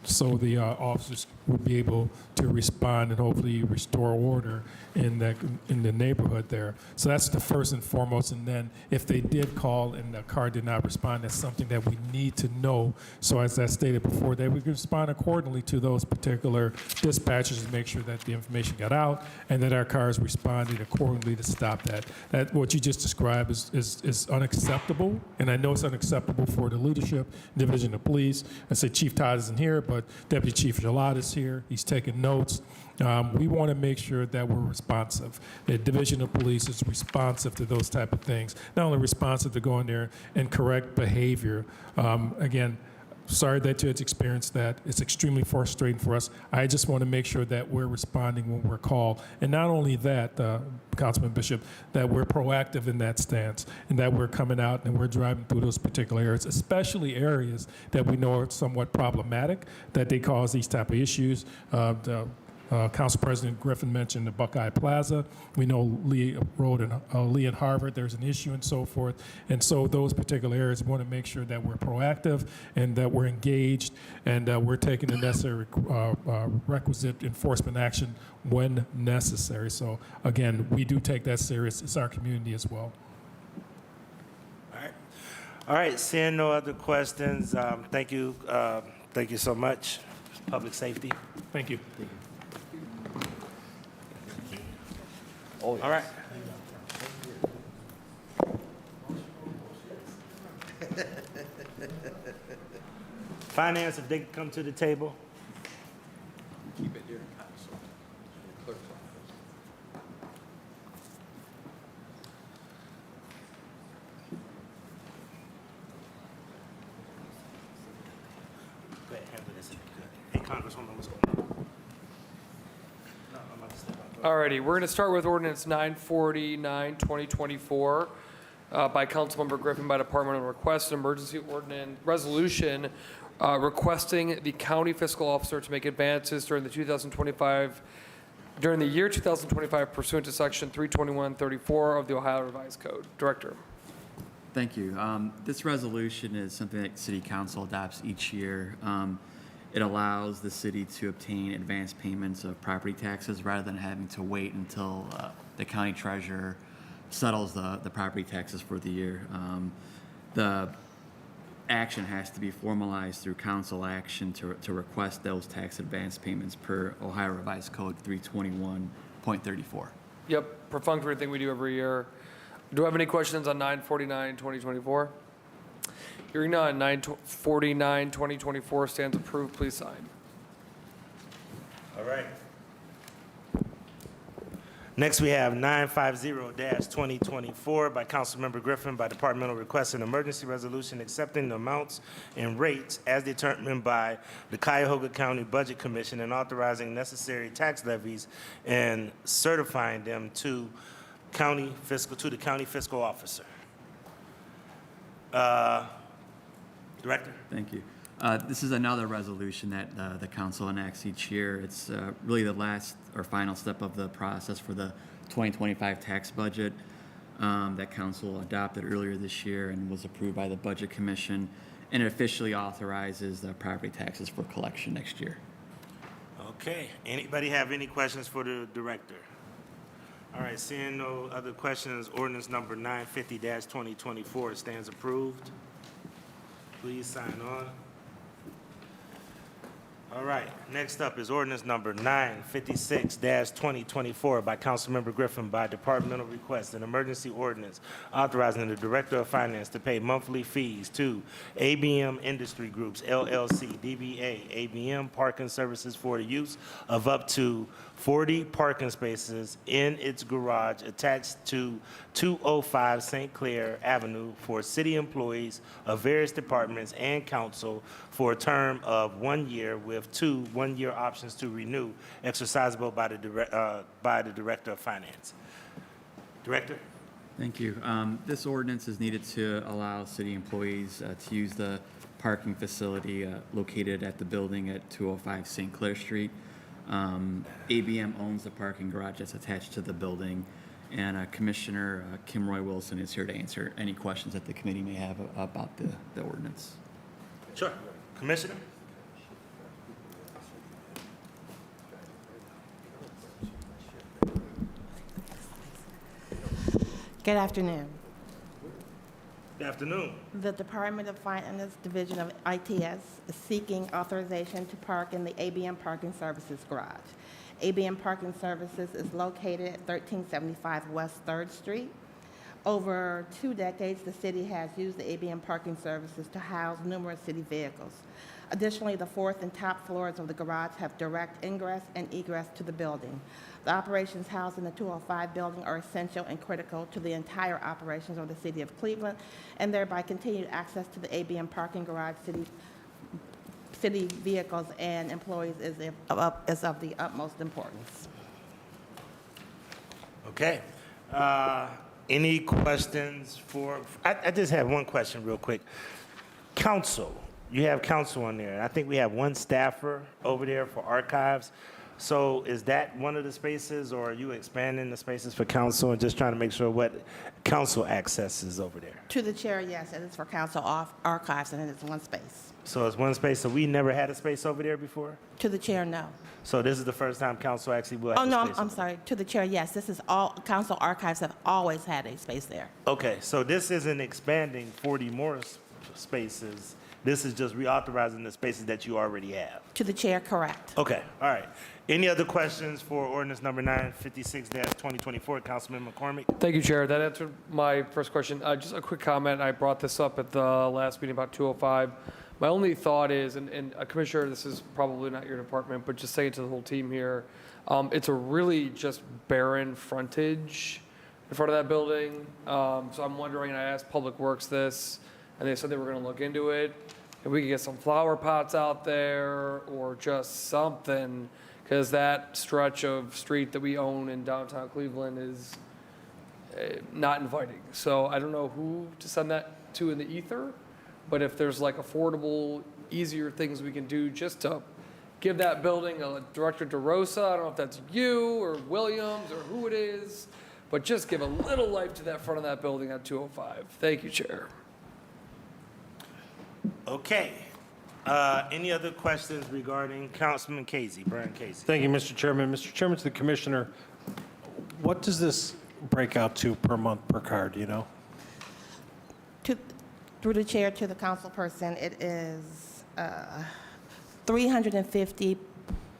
Speaker 16: so the officers would be able to respond and hopefully restore order in the neighborhood there. So that's the first and foremost. And then if they did call and the car did not respond, that's something that we need to know. So as I stated before, that we can respond accordingly to those particular dispatchers and make sure that the information got out and that our cars responded accordingly to stop that. That what you just described is unacceptable, and I know it's unacceptable for the leadership, Division of Police. I say Chief Todd isn't here, but Deputy Chief Jalad is here. He's taking notes. We want to make sure that we're responsive. The Division of Police is responsive to those type of things. Not only responsive to go in there and correct behavior. Again, sorry that you had experienced that. It's extremely frustrating for us. I just want to make sure that we're responding when we're called. And not only that, Councilman Bishop, that we're proactive in that stance and that we're coming out and we're driving through those particular areas, especially areas that we know are somewhat problematic, that they cause these type of issues. Council President Griffin mentioned the Buckeye Plaza. We know Lee Road and Lee and Harvard, there's an issue and so forth. And so those particular areas, we want to make sure that we're proactive and that we're engaged and we're taking the necessary requisite enforcement action when necessary. So again, we do take that serious. It's our community as well.
Speaker 1: All right, seeing no other questions, thank you so much. Public safety.
Speaker 16: Thank you.
Speaker 1: All right. Finance, if they could come to the table.
Speaker 4: Keep it dear to council. Clerk's office.
Speaker 1: Go ahead, handle this if you could. Hey, Congresswoman, what's going on? No, I'm about to step out.
Speaker 12: Alrighty, we're going to start with ordinance 949, 2024, by Councilmember Griffin by departmental request, an emergency ordinance resolution requesting the county fiscal officer to make advances during the year 2025 pursuant to section 321.34 of the Ohio Revised Code. Director.
Speaker 11: Thank you. This resolution is something that City Council adopts each year. It allows the city to obtain advance payments of property taxes rather than having to wait until the county treasurer settles the property taxes for the year. The action has to be formalized through council action to request those tax advance payments per Ohio Revised Code 321.34.
Speaker 12: Yep, perfunctory thing we do every year. Do I have any questions on 949, 2024? Hearing none, 949, 2024 stands approved. Please sign.
Speaker 1: All right. Next, we have 950-2024 by Councilmember Griffin by departmental request, an emergency resolution accepting the amounts and rates as determined by the Cuyahoga County Budget Commission and authorizing necessary tax levies and certifying them to the county fiscal officer. Director.
Speaker 11: Thank you. This is another resolution that the council enacts each year. It's really the last or final step of the process for the 2025 tax budget that council adopted earlier this year and was approved by the Budget Commission, and it officially authorizes the property taxes for collection next year.
Speaker 1: Okay. Anybody have any questions for the director? All right. Seeing no other questions, ordinance number 950-2024 stands approved. Please sign on. All right, next up is ordinance number 956-2024 by Councilmember Griffin by departmental request, an emergency ordinance authorizing the Director of Finance to pay monthly fees to ABM Industry Groups, LLC, DBA, ABM Parking Services for the use of up to 40 parking spaces in its garage attached to 205 St. Clair Avenue for city employees of various departments and council for a term of 1 year with 2 one-year options to renew, exercisable by the Director of Finance. Director?
Speaker 11: Thank you. This ordinance is needed to allow city employees to use the parking facility located at the building at 205 St. Clair Street. ABM owns the parking garage that's attached to the building, and Commissioner Kim Roy Wilson is here to answer any questions that the committee may have about the ordinance.
Speaker 1: Sure. Commissioner?
Speaker 5: Good afternoon.
Speaker 1: Good afternoon.
Speaker 5: The Department of Finance Division of ITS is seeking authorization to park in the ABM Parking Services garage. ABM Parking Services is located at 1375 West 3rd Street. Over 2 decades, the city has used the ABM Parking Services to house numerous city vehicles. Additionally, the 4th and top floors of the garage have direct ingress and egress to the building. The operations housed in the 205 building are essential and critical to the entire operations of the city of Cleveland, and thereby continued access to the ABM parking garage city vehicles and employees is of the utmost importance.
Speaker 1: Okay. Any questions for, I just have one question real quick. Council, you have council on there. I think we have one staffer over there for archives. So is that one of the spaces, or are you expanding the spaces for council and just trying to make sure what council access is over there?
Speaker 5: To the chair, yes, it is for council archives, and it is one space.
Speaker 1: So it's one space, so we never had a space over there before?
Speaker 5: To the chair, no.
Speaker 1: So this is the first time council actually will have
Speaker 5: Oh,
Speaker 1: a
Speaker 5: no,
Speaker 1: space?
Speaker 5: I'm sorry. To the chair, yes, this is all, council archives have always had a space there.
Speaker 1: Okay, so this isn't expanding 40 more spaces. This is just reauthorizing the spaces that you already have?
Speaker 5: To the chair, correct.
Speaker 1: Okay, all right. Any other questions for ordinance number 956-2024, Councilman McCormick?
Speaker 12: Thank you, Chair. That answered my first question. Just a quick comment. I brought this up at the last meeting about 205. My only thought is, and Commissioner, this is probably not your department, but just saying to the whole team here, it's a really just barren frontage in front of that building. So I'm wondering, and I asked Public Works this, and they said they were going to look into it. If we could get some flower pots out there or just something, because that stretch of street that we own in downtown Cleveland is not inviting. So I don't know who to send that to in the ether, but if there's like affordable, easier things we can do just to give that building a Director DeRosa, I don't know if that's you or Williams or who it is, but just give a little life to that front of that building on 205. Thank you, Chair.
Speaker 1: Okay. Any other questions regarding Councilman Casey, Brian Casey?
Speaker 10: Thank you, Mr. Chairman. Mr. Chairman, to the Commissioner, what does this break out to per month per car, do you know?
Speaker 5: Through the chair to the council person, it is $350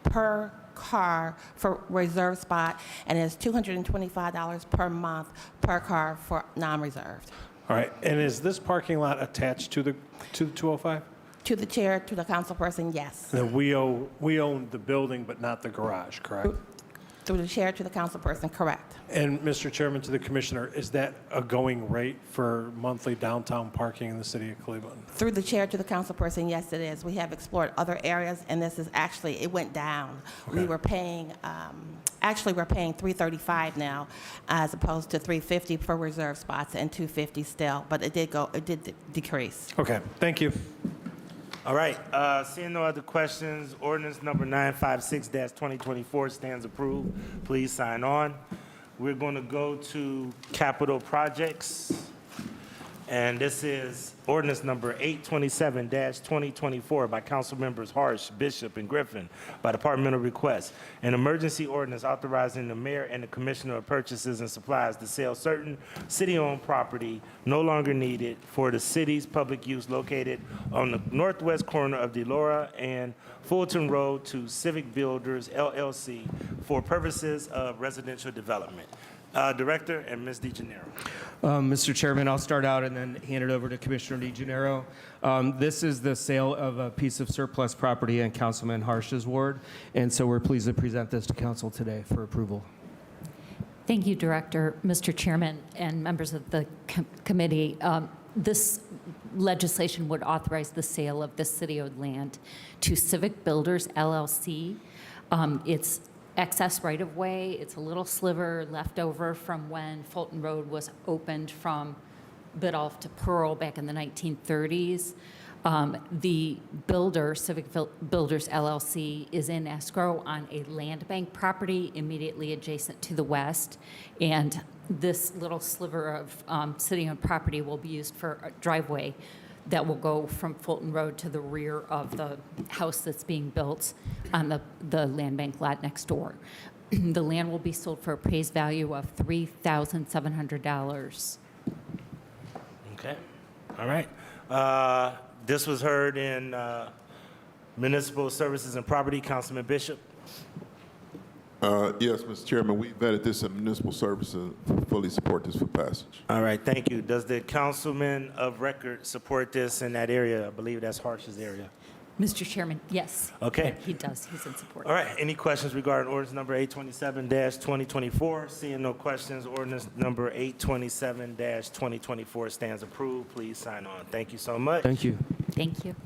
Speaker 5: per car for reserve spot, and it's $225 per month per car for non-reserved.
Speaker 10: All right, and is this parking lot attached to the 205?
Speaker 5: To the chair, to the council person, yes.
Speaker 10: Then we own the building, but not the garage, correct?
Speaker 5: Through the chair to the council person, correct.
Speaker 10: And Mr. Chairman, to the Commissioner, is that a going rate for monthly downtown parking in the city of Cleveland?
Speaker 5: Through the chair to the council person, yes, it is. We have explored other areas, and this is actually, it went down.
Speaker 10: Okay.
Speaker 5: We were paying, actually, we're paying $335 now, as opposed to $350 for reserve spots and $250 still, but it did decrease.
Speaker 10: Okay, thank you.
Speaker 1: All right, seeing no other questions, ordinance number 956-2024 stands approved. Please sign on. We're going to go to capital projects. And this is ordinance number 827-2024 by council members Harsh, Bishop, and Griffin by departmental request. An emergency ordinance authorizing the mayor and the commissioner of purchases and supplies to sell certain city-owned property no longer needed for the city's public use located on the northwest corner of Delora and Fulton Road to Civic Builders LLC for purposes of residential development. Director and Ms. DeGennaro.
Speaker 6: Mr. Chairman, I'll start out and then hand it over to Commissioner DeGennaro. This is the sale of a piece of surplus property in Councilman Harsh's ward, and so we're pleased to present this to council today for approval.
Speaker 22: Thank you, Director, Mr. Chairman, and members of the committee. This legislation would authorize the sale of this city-owned land to Civic Builders LLC. It's excess right-of-way. It's a little sliver left over from when Fulton Road was opened from Biddulph to Pearl back in the 1930s. The builder, Civic Builders LLC, is in escrow on a land bank property immediately adjacent to the west, and this little sliver of city-owned property will be used for a driveway that will go from Fulton Road to the rear of the house that's being built on the land bank lot next door. The land will be sold for a appraised value of $3,700.
Speaker 1: Okay, all right. This was heard in Municipal Services and Property. Councilman Bishop.
Speaker 2: Yes, Mr. Chairman, we vetted this in municipal services and fully support this for passage.
Speaker 1: All right, thank you. Does the councilman of record support this in that area? I believe that's Harsh's area.
Speaker 22: Mr. Chairman, yes.
Speaker 1: Okay.
Speaker 22: He does. He's in support.
Speaker 1: All right, any questions regarding ordinance number 827-2024? Seeing no questions, ordinance number 827-2024 stands approved. Please sign on. Thank you so much.
Speaker 6: Thank you.
Speaker 22: Thank you.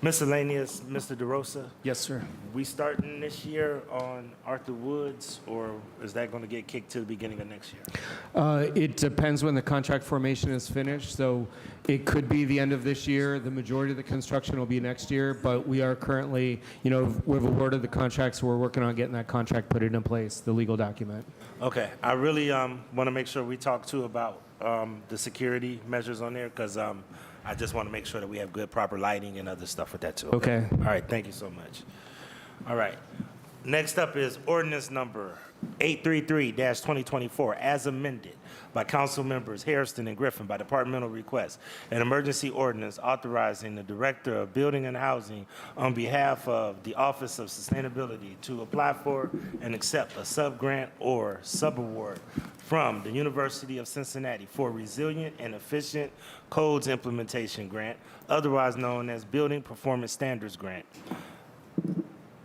Speaker 1: Miscellaneous, Mr. DeRosa.
Speaker 6: Yes, sir.
Speaker 1: We starting this year on Arthur Woods, or is that going to get kicked to the beginning of next year?
Speaker 6: It depends when the contract formation is finished, so it could be the end of this year. The majority of the construction will be next year, but we are currently, we've awarded the contract, so we're working on getting that contract put in place, the legal document.
Speaker 1: Okay, I really want to make sure we talk too about the security measures on there, because I just want to make sure that we have good, proper lighting and other stuff with that too.
Speaker 6: Okay.
Speaker 1: All right, thank you so much. All right. Next up is ordinance number 833-2024, as amended by council members Hairston and Griffin by departmental request. An emergency ordinance authorizing the Director of Building and Housing on behalf of the Office of Sustainability to apply for and accept a sub-grant or sub-award from the University of Cincinnati for Resilient and Efficient Codes Implementation Grant, otherwise known as Building Performance Standards Grant.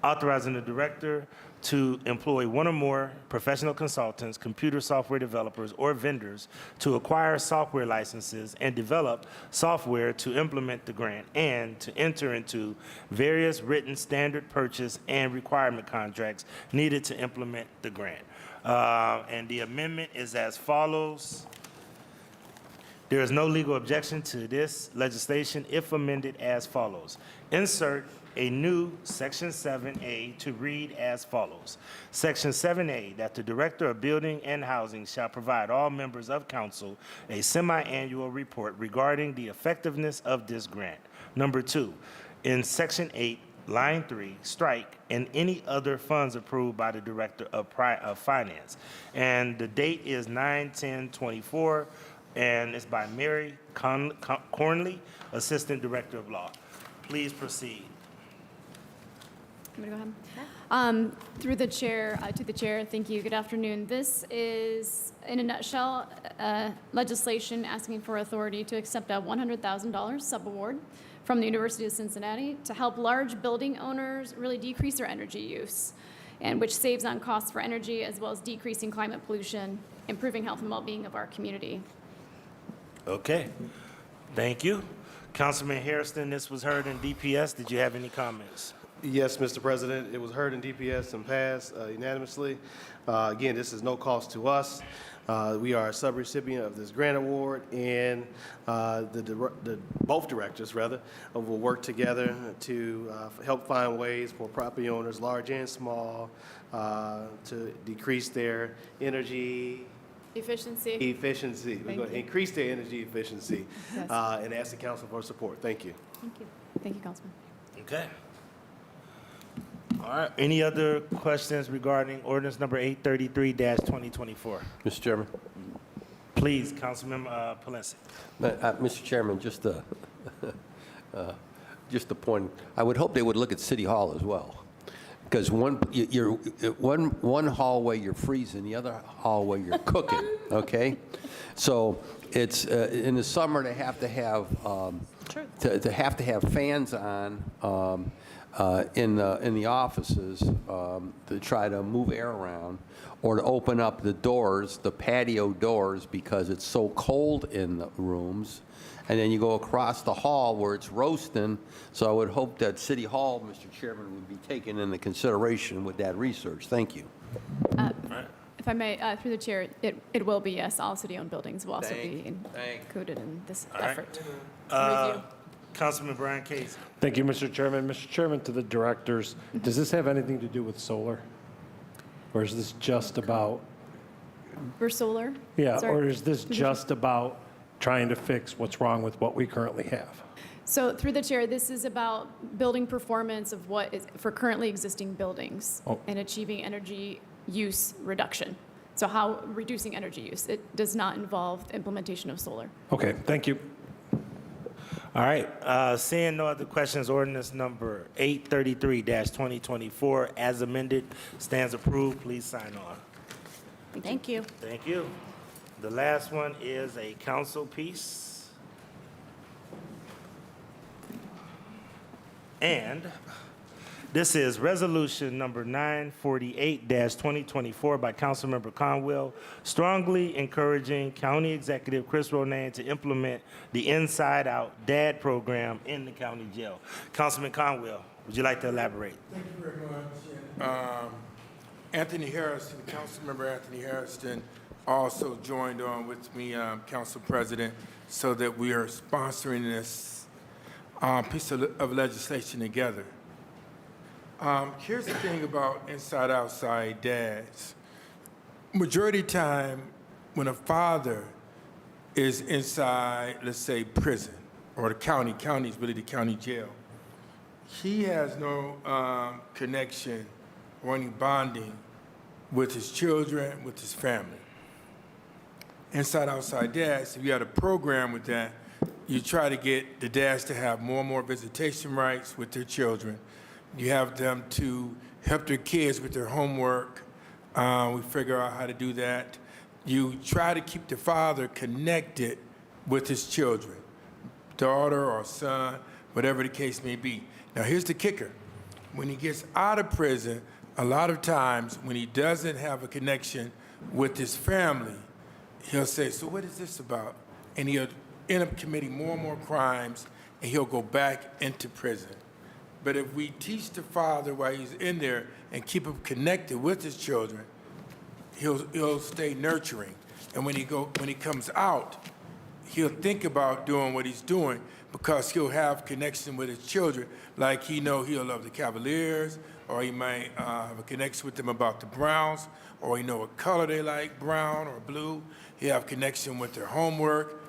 Speaker 1: Authorizing the director to employ one or more professional consultants, computer software developers, or vendors to acquire software licenses and develop software to implement the grant, and to enter into various written standard purchase and requirement contracts needed to implement the grant. And the amendment is as follows. There is no legal objection to this legislation if amended as follows. Insert a new Section 7A to read as follows. Section 7A, that the Director of Building and Housing shall provide all members of council a semi-annual report regarding the effectiveness of this grant. Number 2, in Section 8, Line 3, strike and any other funds approved by the Director of Finance. And the date is 9/10/24, and it's by Mary Cornley, Assistant Director of Law. Please proceed.
Speaker 23: I'm going to go ahead. Through the chair, to the chair, thank you. Good afternoon. This is, in a nutshell, legislation asking for authority to accept a $100,000 subaward from the University of Cincinnati to help large building owners really decrease their energy use, and which saves on costs for energy as well as decreasing climate pollution, improving health and well-being of our community.
Speaker 1: Okay, thank you. Councilman Hairston, this was heard in DPS. Did you have any comments?
Speaker 21: Yes, Mr. President, it was heard in DPS and passed unanimously. Again, this is no cost to us. We are a subrecipient of this grant award, and both directors, rather, will work together to help find ways for property owners, large and small, to decrease their energy
Speaker 23: Efficiency.
Speaker 21: efficiency. We're
Speaker 23: Thank
Speaker 21: going to
Speaker 23: you.
Speaker 21: increase their energy efficiency
Speaker 23: Yes.
Speaker 21: and ask the council for support. Thank you.
Speaker 23: Thank you. Thank you, Councilman.
Speaker 1: Okay. All right. Any other questions regarding ordinance number 833-2024?
Speaker 4: Mr. Chairman.
Speaker 1: Please, Councilmember Palencia.
Speaker 4: Mr. Chairman, just a point. I would hope they would look at City Hall as well. Because one hallway you're freezing, the other hallway you're cooking, okay? So it's, in the summer, they have to have, to have fans on in the offices to try to move air around, or to open up the doors, the patio doors, because it's so cold in the rooms. And then you go across the hall where it's roasting. So I would hope that City Hall, Mr. Chairman, would be taken into consideration with that research. Thank you.
Speaker 23: If I may, through the chair, it will be, yes, all city-owned buildings will also be
Speaker 4: Thank
Speaker 23: included in this
Speaker 1: All right.
Speaker 23: effort. Review.
Speaker 1: Councilman Brian Casey.
Speaker 10: Thank you, Mr. Chairman. Mr. Chairman, to the directors, does this have anything to do with solar? Or is this just about,
Speaker 23: For solar?
Speaker 10: yeah,
Speaker 23: Sorry.
Speaker 10: or is this just about trying to fix what's wrong with what we currently have?
Speaker 23: So through the chair, this is about building performance of what is for currently existing buildings
Speaker 10: Oh.
Speaker 23: and achieving energy use reduction. So how reducing energy use. It does not involve the implementation of solar.
Speaker 10: Okay, thank you.
Speaker 1: All right. Seeing no other questions, ordinance number 833-2024 as amended stands approved. Please sign on.
Speaker 5: Thank you.
Speaker 1: Thank you. The last one is a council piece. And this is resolution number 948-2024 by Councilmember Conwell, strongly encouraging County Executive Chris Ronayne to implement the Inside Out DAD program in the county jail. Councilman Conwell, would you like to elaborate?
Speaker 3: Thank you very much. Anthony Harrison, Councilmember Anthony Harrison, also joined on with me, Council President, so that we are sponsoring this piece of legislation together. Here's the thing about inside outside dads. Majority of time when a father is inside, let's say, prison, or the county is really the county jail, he has no connection or any bonding with his children, with his family. Inside outside dads, if you had a program with that, you try to get the dads to have more and more visitation rights with their children. You have them to help their kids with their homework. We figure out how to do that. You try to keep the father connected with his children, daughter or son, whatever the case may be. Now, here's the kicker. When he gets out of prison, a lot of times when he doesn't have a connection with his family, he'll say, so what is this about? And he'll end up committing more and more crimes, and he'll go back into prison. But if we teach the father while he's in there and keep him connected with his children, he'll stay nurturing. And when he comes out, he'll think about doing what he's doing because he'll have connection with his children. Like he'll love the Cavaliers, or he might have a connection with them about the Browns, or he know what color they like, brown or blue. He'll have connection with their homework.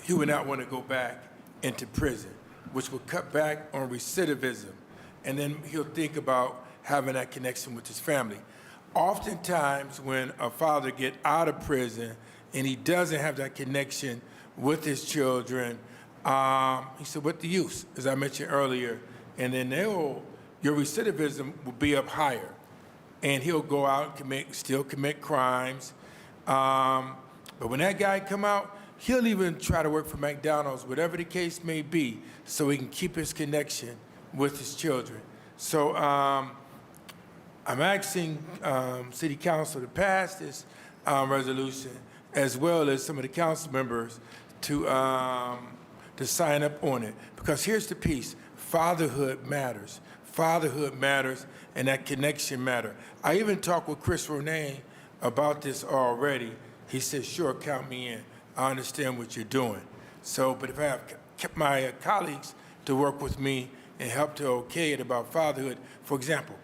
Speaker 3: He would not want to go back into prison, which will cut back on recidivism. And then he'll think about having that connection with his family. Oftentimes, when a father gets out of prison and he doesn't have that connection with his children, he said, what the use, as I mentioned earlier, and then your recidivism will be up higher. And he'll go out and still commit crimes. But when that guy come out, he'll even try to work for McDonald's, whatever the case may be, so he can keep his connection with his children. So I'm asking City Council to pass this resolution, as well as some of the council members to sign up on it. Because here's the piece, fatherhood matters. Fatherhood matters, and that connection matters. I even talked with Chris Ronayne about this already. He said, sure, count me in. I understand what you're doing. So, but if I have kept my colleagues to work with me and help to okay it about fatherhood, for example,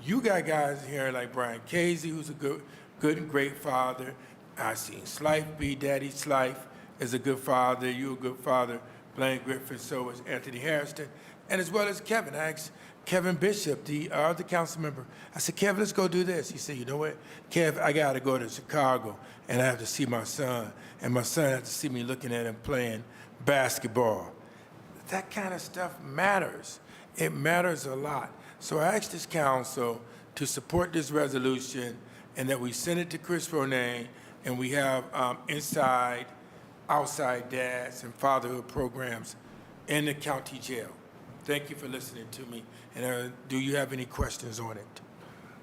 Speaker 3: you got guys here like Brian Casey, who's a good and great father. I seen Slife be Daddy Slife is a good father. You a good father. Blaine Griffin, so is Anthony Harrison, and as well as Kevin. I asked Kevin Bishop, the other council member, I said, Kevin, let's go do this. He said, you know what, Kev, I got to go to Chicago, and I have to see my son, and my son has to see me looking at him playing basketball. That kind of stuff matters. It matters a lot. So I asked this council to support this resolution and that we send it to Chris Ronay and we have inside, outside dads and fatherhood programs in the county jail. Thank you for listening to me. And do you have any questions on it?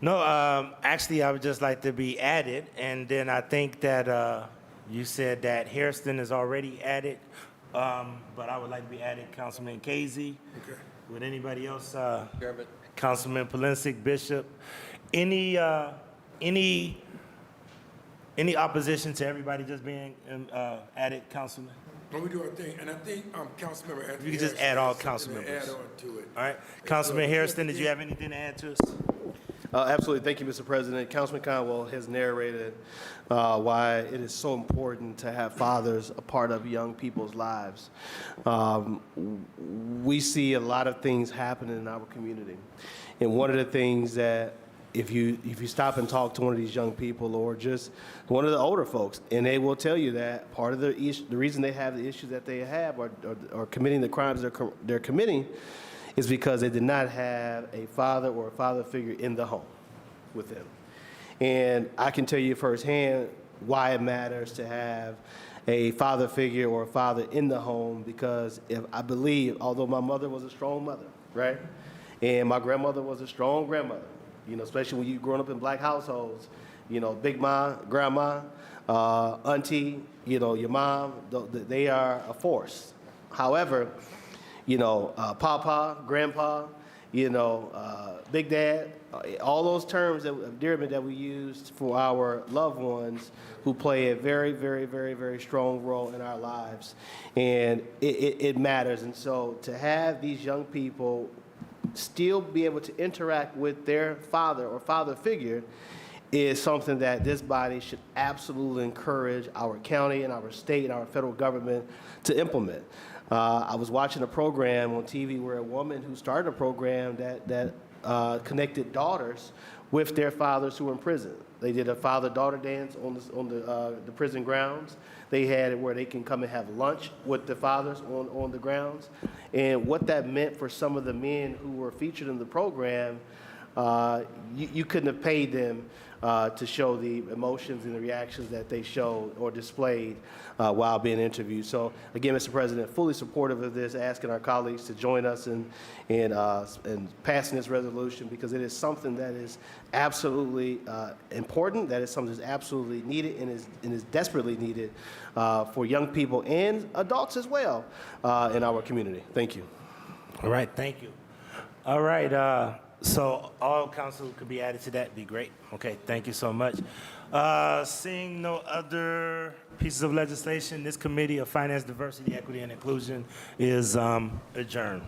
Speaker 1: No, actually, I would just like to be added, and then I think that you said that Hairston is already added, but I would like to be added, Councilman Casey.
Speaker 3: Okay.
Speaker 1: Would anybody else?
Speaker 4: Chairman.
Speaker 1: Councilman Polensek, Bishop. Any opposition to everybody just being added, Councilman?
Speaker 3: When we do our thing, and I think Councilmember Anthony
Speaker 1: You can just
Speaker 3: Harrison
Speaker 1: add all
Speaker 3: has something
Speaker 1: council
Speaker 3: to
Speaker 1: members.
Speaker 3: Add on to it.
Speaker 1: All right. Councilman Hairston, did you have anything to add to us?
Speaker 21: Absolutely. Thank you, Mr. President. Councilman Conwell has narrated why it is so important to have fathers a part of young people's lives. We see a lot of things happening in our community. And one of the things that if you stop and talk to one of these young people or just one of the older folks, and they will tell you that part of the reason they have the issues that they have or committing the crimes they're committing is because they did not have a father or a father figure in the home with them. And I can tell you firsthand why it matters to have a father figure or a father in the home, because if I believe, although my mother was a strong mother, right? And my grandmother was a strong grandmother, you know, especially when you're growing up in black households, you know, big ma, grandma, auntie, you know, your mom, they are a force. However, you know, papa, grandpa, you know, big dad, all those terms of endearment that we use for our loved ones who play a very, very, very, very strong role in our lives. And it matters. And so to have these young people still be able to interact with their father or father figure is something that this body should absolutely encourage our county and our state and our federal government to implement. I was watching a program on TV where a woman who started a program that connected daughters with their fathers who were in prison. They did a father-daughter dance on the prison grounds. They had it where they can come and have lunch with the fathers on the grounds. And what that meant for some of the men who were featured in the program, you couldn't have paid them to show the emotions and the reactions that they showed or displayed while being interviewed. So again, Mr. President, fully supportive of this, asking our colleagues to join us in passing this resolution, because it is something that is absolutely important, that is something that's absolutely needed and is desperately needed for young people and adults as well in our community. Thank you.
Speaker 1: All right, thank you. All right, so all council could be added to that, be great. Okay, thank you so much. Seeing no other pieces of legislation, this Committee of Finance, Diversity, Equity, and Inclusion is adjourned.